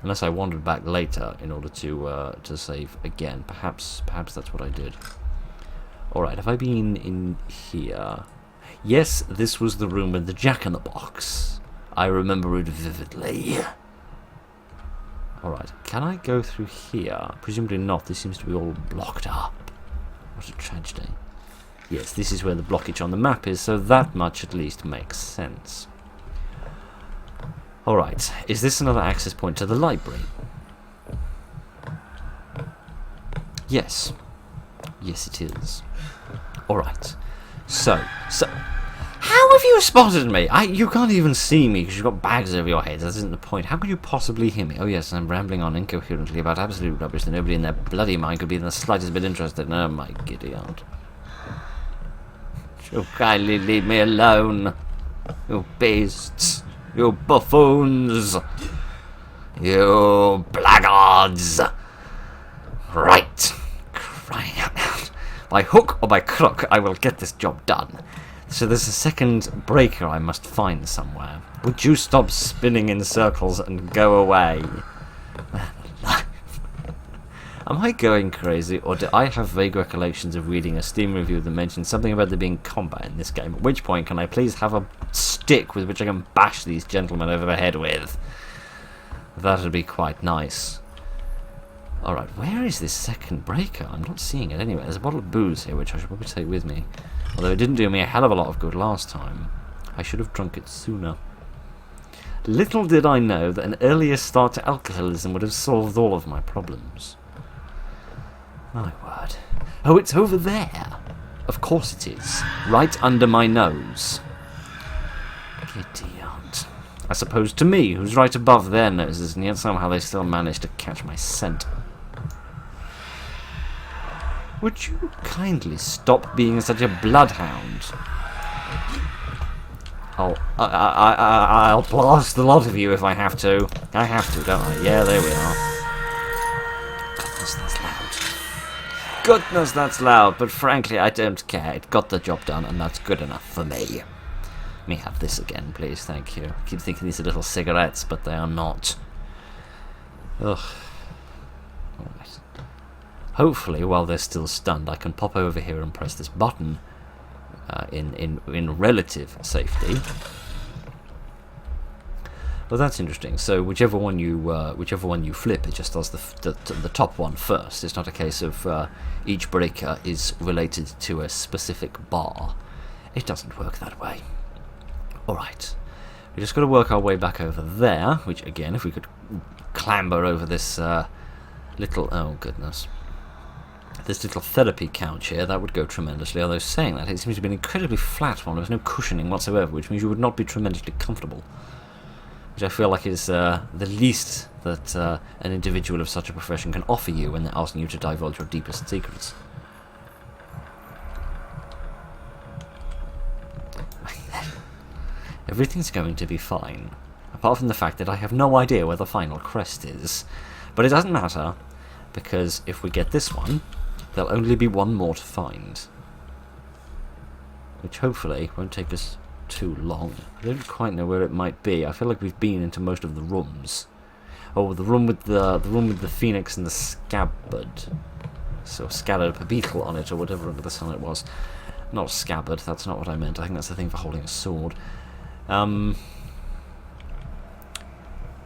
Speaker 1: Unless I wandered back later in order to save again. Perhaps that's what I did. Alright, have I been in here? Yes, this was the room with the jack-in-the-box. I remember it vividly. Alright, can I go through here? Presumably not, this seems to be all blocked up. What a tragedy. Yes, this is where the blockage on the map is, so that much at least makes sense. Alright, is this another access point to the library? Yes. Yes, it is. Alright. So... How have you spotted me? You can't even see me because you've got bags over your head. That isn't the point. How could you possibly hear me? Oh yes, I'm rambling on incoherently about absolute rubbish that nobody in their bloody mind could be in the slightest bit interested in. Oh my Gideon. You kindly leave me alone. You beasts. You buffoons. You blackguards. Right. Crying out loud. By hook or by crook, I will get this job done. So there's a second breaker I must find somewhere. Would you stop spinning in circles and go away? Am I going crazy, or do I have vague recollections of reading a Steam review that mentioned something about there being combat in this game? At which point, can I please have a stick with which I can bash these gentlemen over the head with? That would be quite nice. Alright, where is this second breaker? I'm not seeing it anywhere. There's a bottle of booze here, which I should probably take with me. Although it didn't do me a hell of a lot of good last time. I should have drunk it sooner. Little did I know that an earlier start to alcoholism would have solved all of my problems. My word. Oh, it's over there. Of course it is. Right under my nose. Giddy aunt. I suppose to me, who's right above their noses, and yet somehow they still manage to catch my scent. Would you kindly stop being such a bloodhound? I'll blast the lot of you if I have to. I have to, don't I? Yeah, there we are. Goodness, that's loud. Goodness, that's loud, but frankly, I don't care. It got the job done, and that's good enough for me. Let me have this again, please, thank you. I keep thinking these are little cigarettes, but they are not. Ugh. Alright. Hopefully, while they're still stunned, I can pop over here and press this button. In relative safety. Well, that's interesting. So whichever one you flip, it just does the top one first. It's not a case of each breaker is related to a specific bar. It doesn't work that way. All right, we just got to work our way back over there. Which again, if we could clamber over this little, oh goodness. This little therapy couch here, that would go tremendously, although saying that, it seems to be an incredibly flat one, there's no cushioning whatsoever, which means you would not be tremendously comfortable. Which I feel like is the least that an individual of such a profession can offer you when they're asking you to divulge your deepest secrets. Everything's going to be fine, apart from the fact that I have no idea where the final crest is. But it doesn't matter, because if we get this one, there'll only be one more to find. Which hopefully won't take us too long. I don't quite know where it might be. I feel like we've been into most of the rooms. Oh, the room with the phoenix and the scabbard. So scabbard beetle on it, or whatever under the sun it was. Not scabbard, that's not what I meant. I think that's the thing for holding a sword.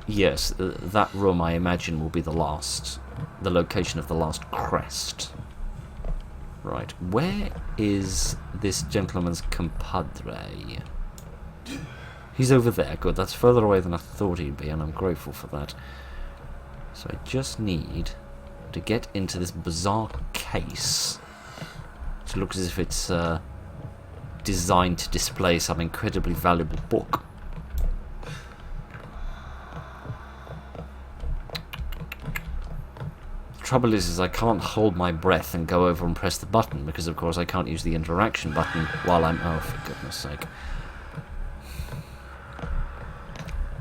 Speaker 1: Yes, that room I imagine will be the location of the last crest. Right, where is this gentleman's compadre? He's over there, good, that's further away than I thought he'd be, and I'm grateful for that. So I just need to get into this bizarre case, which looks as if it's designed to display some incredibly valuable book. Trouble is I can't hold my breath and go over and press the button, because of course I can't use the interaction button while I'm... oh, for goodness sake.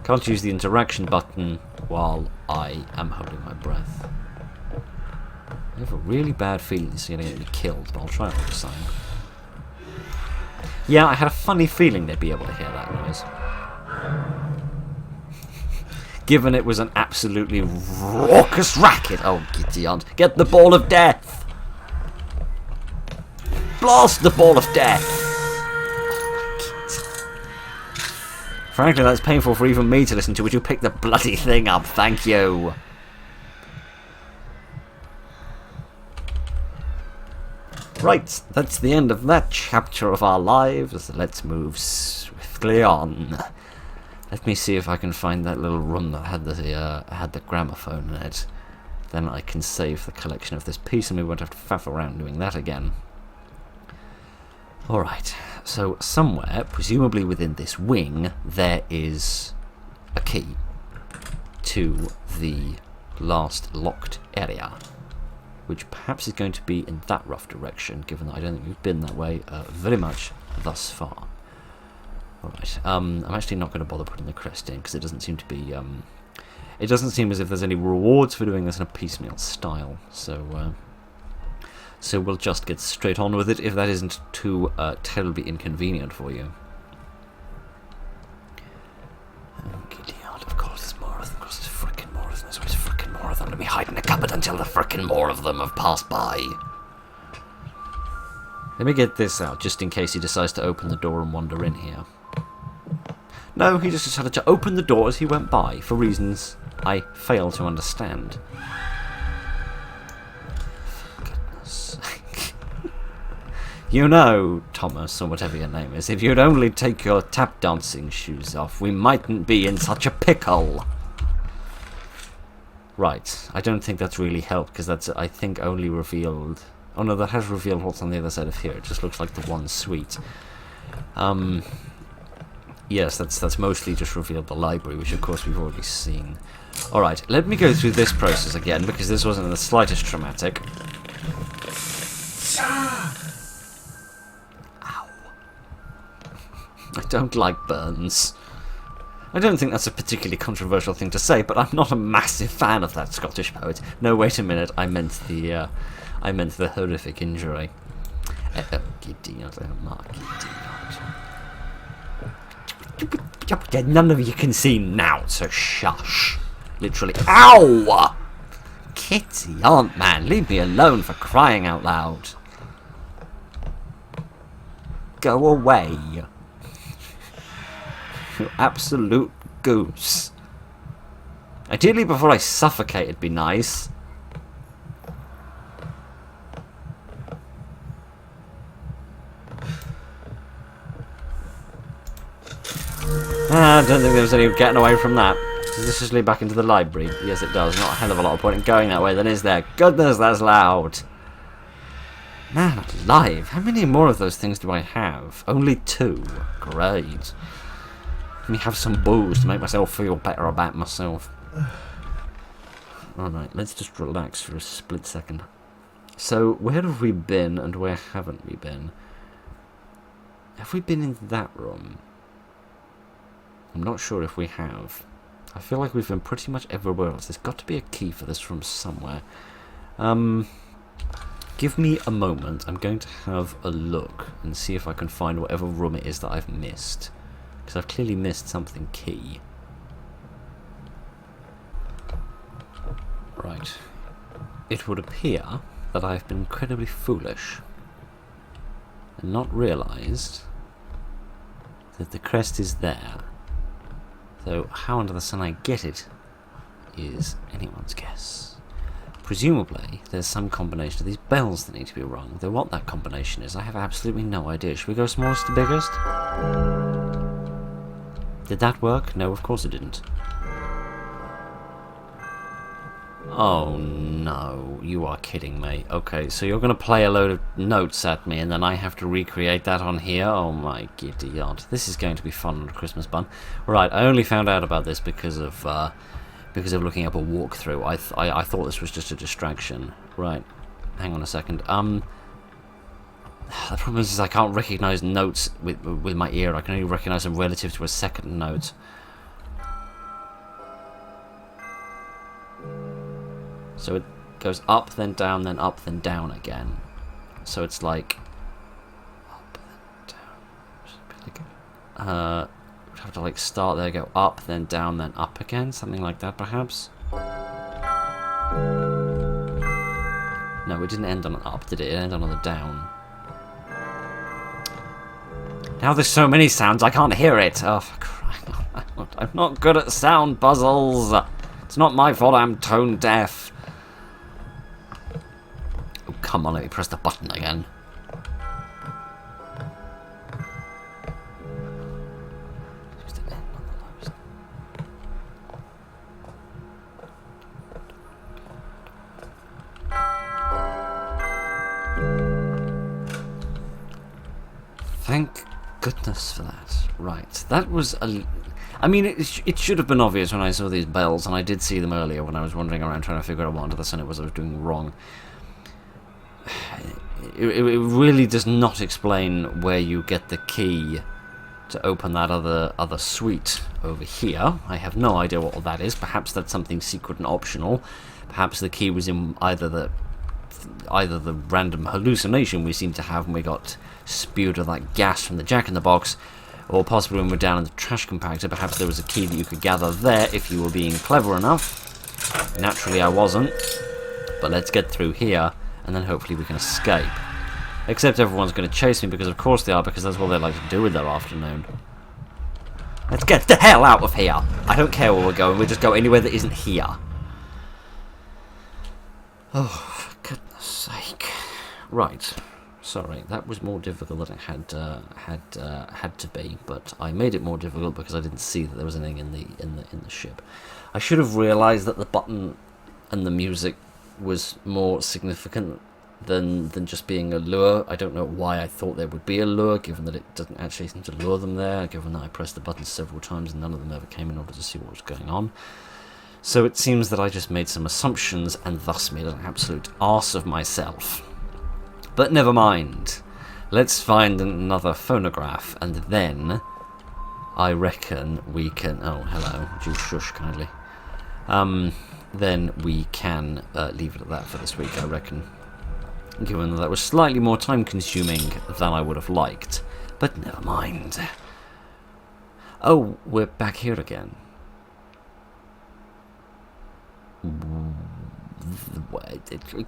Speaker 1: Can't use the interaction button while I am holding my breath. I have a really bad feeling this is going to get me killed, but I'll try it this time. Yeah, I had a funny feeling they'd be able to hear that noise. Given it was an absolutely raucous racket. Oh, giddy aunt. Get the ball of death! Blast the ball of death! Frankly, that's painful for even me to listen to. Would you pick the bloody thing up? Thank you. Right, that's the end of that chapter of our lives. Let's move swiftly on. Let me see if I can find that little room that had the gramophone in it. Then I can save the collection of this piece and we won't have to faff around doing that again. Alright, so somewhere, presumably within this wing, there is a key to the last locked area, which perhaps is going to be in that rough direction, given that I don't think we've been that way very much thus far. Alright, I'm actually not going to bother putting the crest in, because it doesn't seem to be, it doesn't seem as if there's any rewards for doing this in a piecemeal style, so we'll just get straight on with it, if that isn't too terribly inconvenient for you. Oh, giddy aunt, of course there's more of them, of course there's frickin' more of them, there's always frickin' more of them, me hide in a cupboard until the frickin' more of them have passed by. Let me get this out, just in case he decides to open the door and wander in here. No, he just decided to open the door as he went by, for reasons I fail to understand. For goodness sake. You know, Thomas, or whatever your name is, if you'd only take your tap dancing shoes off, we mightn't be in such a pickle. Right, I don't think that's really helped, because that's, I think, only revealed... Oh no, that has revealed what's on the other side of here. It just looks like the one suite. Yes, that's mostly just revealed the library, which of course we've already seen. Alright, let me go through this process again, because this wasn't in the slightest traumatic. Ow. I don't like burns. I don't think that's a particularly controversial thing to say, but I'm not a massive fan of that Scottish poet. No, wait a minute, I meant the horrific injury. None of you can see now, so shush. Literally. Ow! Kitty, Aunt Man, leave me alone for crying out loud. Go away. You absolute goose. Ideally before I suffocate, it'd be nice. I don't think there's any getting away from that. Does this just lead back into the library? Yes, it does. Not a hell of a lot of point in going that way, then is there? Goodness, that's loud. Man alive, how many more of those things do I have? Only 2. Great. Let me have some booze to make myself feel better about myself. Alright, let's just relax for a split second. So, where have we been and where haven't we been? Have we been in that room? I'm not sure if we have. I feel like we've been pretty much everywhere else. There's got to be a key for this room somewhere. Give me a moment. I'm going to have a look and see if I can find whatever room it is that I've missed. Because I've clearly missed something key. Right. It would appear that I've been incredibly foolish and not realised that the crest is there. Though how under the sun I get it is anyone's guess. Presumably, there's some combination of these bells that need to be rung, though what that combination is, I have absolutely no idea. Should we go smallest to biggest? Did that work? No, of course it didn't. Oh no, you are kidding me. Okay, so you're going to play a load of notes at me and then I have to recreate that on here? Oh my giddy aunt. This is going to be fun on a Christmas bun. Right, I only found out about this because of looking up a walkthrough. I thought this was just a distraction. Right, hang on a second. The problem is I can't recognise notes with my ear. I can only recognise them relative to a second note. So it goes up, then down, then up, then down again. So it's like up, then down. We'd have to like start there, go up, then down, then up again, something like that, perhaps. No, it didn't end on an up, did it? It ended on the down. Now there's so many sounds, I can't hear it. Oh, for crying out loud! I'm not good at sound puzzles. It's not my fault. I'm tone deaf. Come on, let me press the button again. Thank goodness for that. Right, that was a... I mean, it should have been obvious when I saw these bells, and I did see them earlier when I was wandering around trying to figure out what under the sun it was I was doing wrong. It really does not explain where you get the key to open that other suite over here. I have no idea what all that is. Perhaps that's something secret and optional. Perhaps the key was in either the random hallucination we seem to have when we got spewed with that gas from the Jack-in-the-Box, or possibly when we're down in the trash compactor. Perhaps there was a key that you could gather there if you were being clever enough. Naturally I wasn't, but let's get through here, and then hopefully we can escape. Except everyone's going to chase me, because of course they are, because that's what they like to do with their afternoon. Let's get the hell out of here! I don't care where we're going, we'll just go anywhere that isn't here. Oh, for goodness sake. Right. Sorry, that was more difficult than it had to be, but I made it more difficult because I didn't see that there was anything in the ship. I should have realised that the button and the music was more significant than just being a lure. I don't know why I thought there would be a lure, given that it doesn't actually seem to lure them there, given that I pressed the button several times and none of them ever came in order to see what was going on. So it seems that I just made some assumptions and thus made an absolute arse of myself. But never mind. Let's find another phonograph, and then I reckon we can... Oh, hello. Would you shush kindly? Then we can leave it at that for this week, I reckon. Given that was slightly more time-consuming than I would have liked. But never mind. Oh, we're back here again.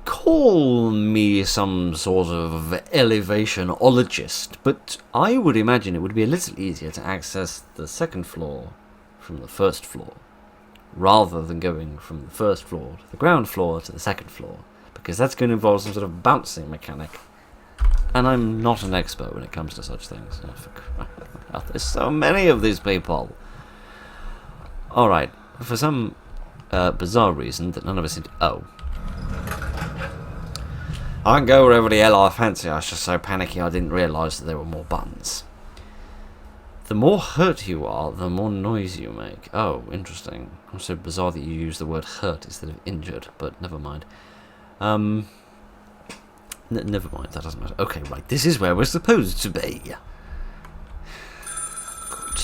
Speaker 1: Call me some sort of elevationologist, but I would imagine it would be a little easier to access the second floor from the first floor, rather than going from the first floor to the ground floor to the second floor, because that's going to involve some sort of bouncing mechanic, and I'm not an expert when it comes to such things. Oh, for crying out loud, there's so many of these people. Alright, for some bizarre reason that none of us seem to... Oh. I can go wherever the hell I fancy. I was just so panicky I didn't realise that there were more buttons. The more hurt you are, the more noise you make. Oh, interesting. It's so bizarre that you use the word hurt instead of injured, but never mind. Never mind, that doesn't matter. Okay, right, this is where we're supposed to be. Good.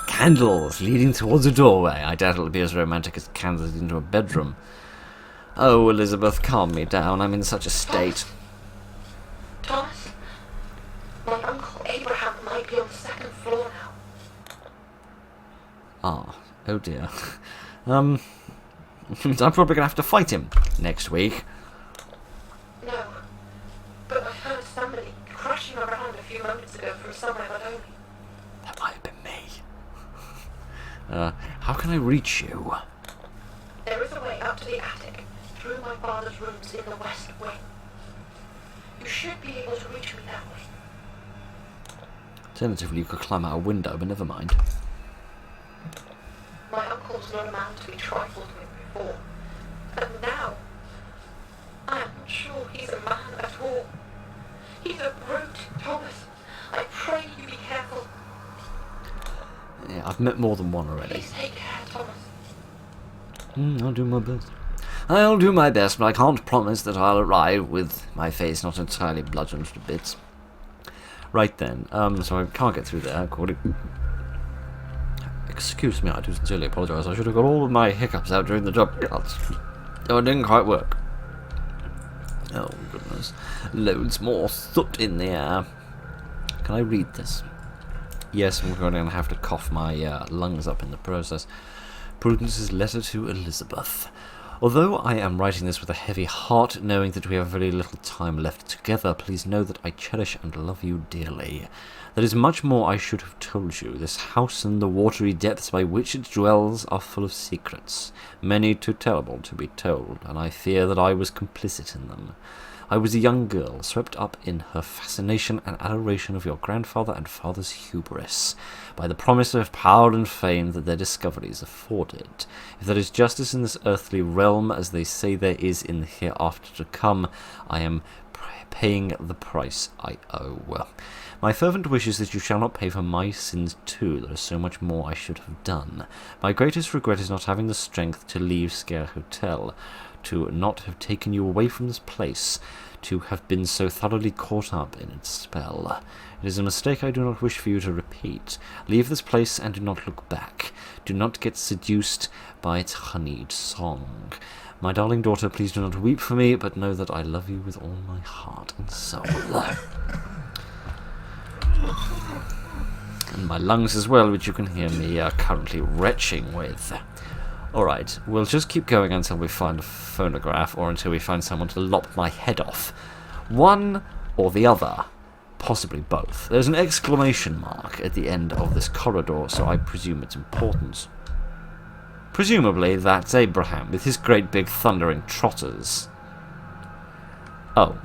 Speaker 1: Candles leading towards a doorway. I doubt it'll be as romantic as candles into a bedroom. Oh, Elizabeth, calm me down. I'm in such a state.
Speaker 2: Thomas? My Uncle Abraham might be on the second floor now.
Speaker 1: Ah, oh dear. I'm probably going to have to fight him next week.
Speaker 2: No, but I heard somebody crashing around a few moments ago from somewhere below me.
Speaker 1: That might have been me. How can I reach you?
Speaker 2: There is a way up to the attic, through my father's rooms in the west wing. You should be able to reach me that way.
Speaker 1: Alternatively, you could climb out a window, but never mind.
Speaker 2: My uncle's not a man to be trifled with before, and now I am not sure he's a man at all. He's a brute, Thomas. I pray you be careful.
Speaker 1: Yeah, I've met more than one already.
Speaker 2: Please take care, Thomas.
Speaker 1: I'll do my best. I'll do my best, but I can't promise that I'll arrive with my face not entirely bludgeoned to bits. Right then, so I can't get through there. Excuse me, I do sincerely apologise. I should have got all of my hiccups out during the job cuts. Oh, it didn't quite work. Oh, goodness. Loads more soot in the air. Can I read this? Yes, I'm going to have to cough my lungs up in the process. Prudence's letter to Elizabeth. Although I am writing this with a heavy heart, knowing that we have very little time left together, please know that I cherish and love you dearly. There is much more I should have told you. This house and the watery depths by which it dwells are full of secrets, many too terrible to be told, and I fear that I was complicit in them. I was a young girl, swept up in her fascination and adoration of your grandfather and father's hubris, by the promise of power and fame that their discoveries afforded. If there is justice in this earthly realm, as they say there is in the hereafter to come, I am paying the price I owe. My fervent wish is that you shall not pay for my sins too. There is so much more I should have done. My greatest regret is not having the strength to leave Sker Hotel, to not have taken you away from this place, to have been so thoroughly caught up in its spell. It is a mistake I do not wish for you to repeat. Leave this place and do not look back. Do not get seduced by its honeyed song. My darling daughter, please do not weep for me, but know that I love you with all my heart and soul. And my lungs as well, which you can hear me currently retching with. Alright, we'll just keep going until we find a phonograph, or until we find someone to lop my head off. One or the other. Possibly both. There's an exclamation mark at the end of this corridor, so I presume it's important. Presumably that's Abraham with his great big thundering trotters. Oh.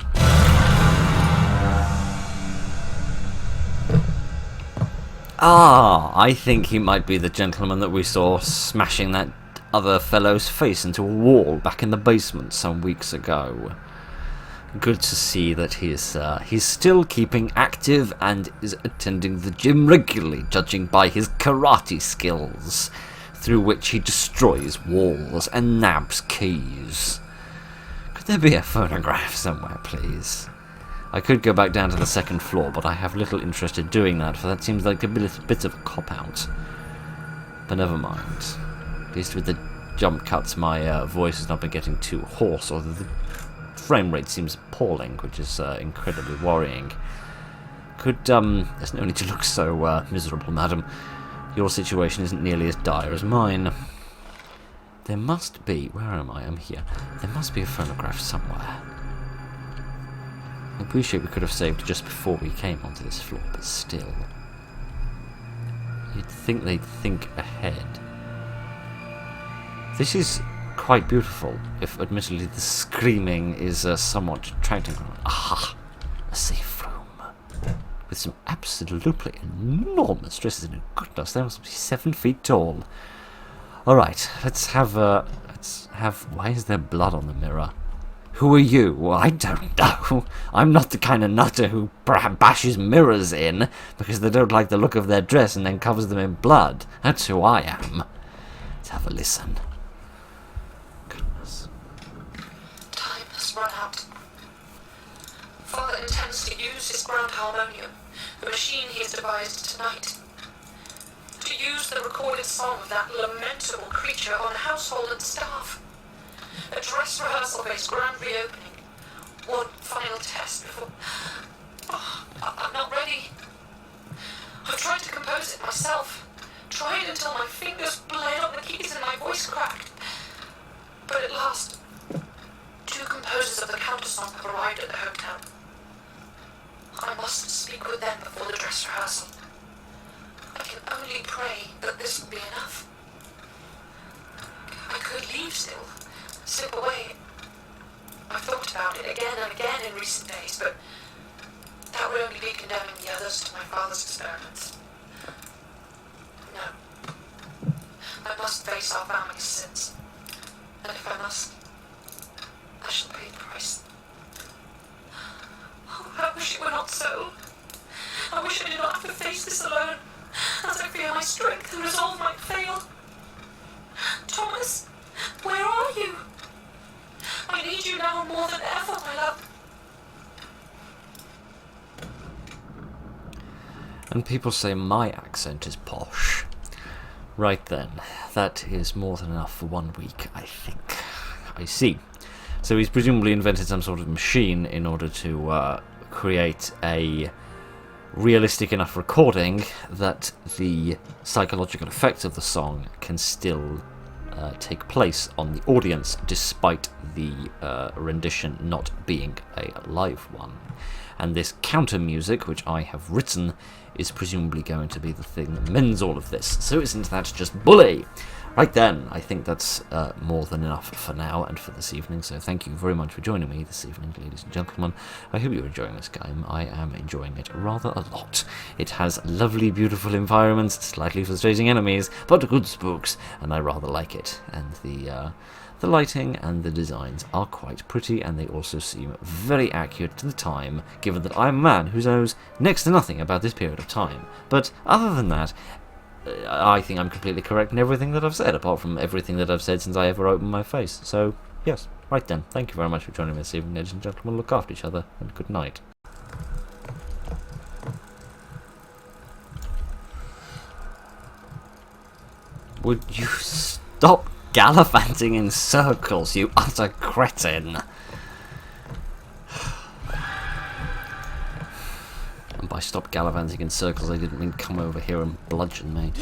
Speaker 1: Ah, I think he might be the gentleman that we saw smashing that other fellow's face into a wall back in the basement some weeks ago. Good to see that he's still keeping active and is attending the gym regularly, judging by his karate skills, through which he destroys walls and nabs keys. Could there be a phonograph somewhere, please? I could go back down to the second floor, but I have little interest in doing that, for that seems like a bit of a cop-out. But never mind. At least with the jump cuts, my voice has not been getting too hoarse, although the frame rate seems appalling, which is incredibly worrying. There's no need to look so miserable, madam. Your situation isn't nearly as dire as mine. There must be... Where am I? I'm here. There must be a phonograph somewhere. I appreciate we could have saved just before we came onto this floor, but still. You'd think they'd think ahead. This is quite beautiful, if admittedly the screaming is somewhat detracting from it. Aha! A safe room. With some absolutely enormous dresses in it. Goodness, they must be 7 feet tall. Alright, let's have... Why is there blood on the mirror? Who are you? Well, I don't know. I'm not the kind of nutter who bashes mirrors in because they don't like the look of their dress and then covers them in blood. That's who I am. Let's have a listen. Goodness.
Speaker 2: Time has run out. Father intends to use his grand harmonium, the machine he has devised tonight, to use the recorded song of that lamentable creature on household and staff. A dress rehearsal for his grand reopening. One final test before... Oh, I'm not ready. I've tried to compose it myself. Tried until my fingers bled on the keys and my voice cracked. But at last, 2 composers of the countersong have arrived at the hotel. I must speak with them before the dress rehearsal. I can only pray that this will be enough. I could leave still. Slip away. I've thought about it again and again in recent days, but that would only be condemning the others to my father's experiments. No. I must face our family's sins. And if I must, I shall pay the price. Oh, I wish it were not so. I wish I did not have to face this alone, as I fear my strength and resolve might fail. Thomas, where are you? I need you now more than ever, my love.
Speaker 1: And people say my accent is posh. Right then, that is more than enough for 1 week, I think. I see. So he's presumably invented some sort of machine in order to create a realistic enough recording that the psychological effects of the song can still take place on the audience, despite the rendition not being a live one. And this counter music, which I have written, is presumably going to be the thing that mends all of this. So isn't that just bully? Right then, I think that's more than enough for now and for this evening, so thank you very much for joining me this evening, ladies and gentlemen. I hope you're enjoying this game. I am enjoying it rather a lot. It has lovely, beautiful environments, slightly frustrating enemies, but good spooks, and I rather like it. And the lighting and the designs are quite pretty, and they also seem very accurate to the time, given that I'm a man who knows next to nothing about this period of time. But other than that, I think I'm completely correct in everything that I've said, apart from everything that I've said since I ever opened my face. So, yes, right then. Thank you very much for joining me this evening, ladies and gentlemen. Look after each other, and good night. Would you stop gallivanting in circles, you utter cretin? And by stop gallivanting in circles, I didn't mean come over here and bludgeon me.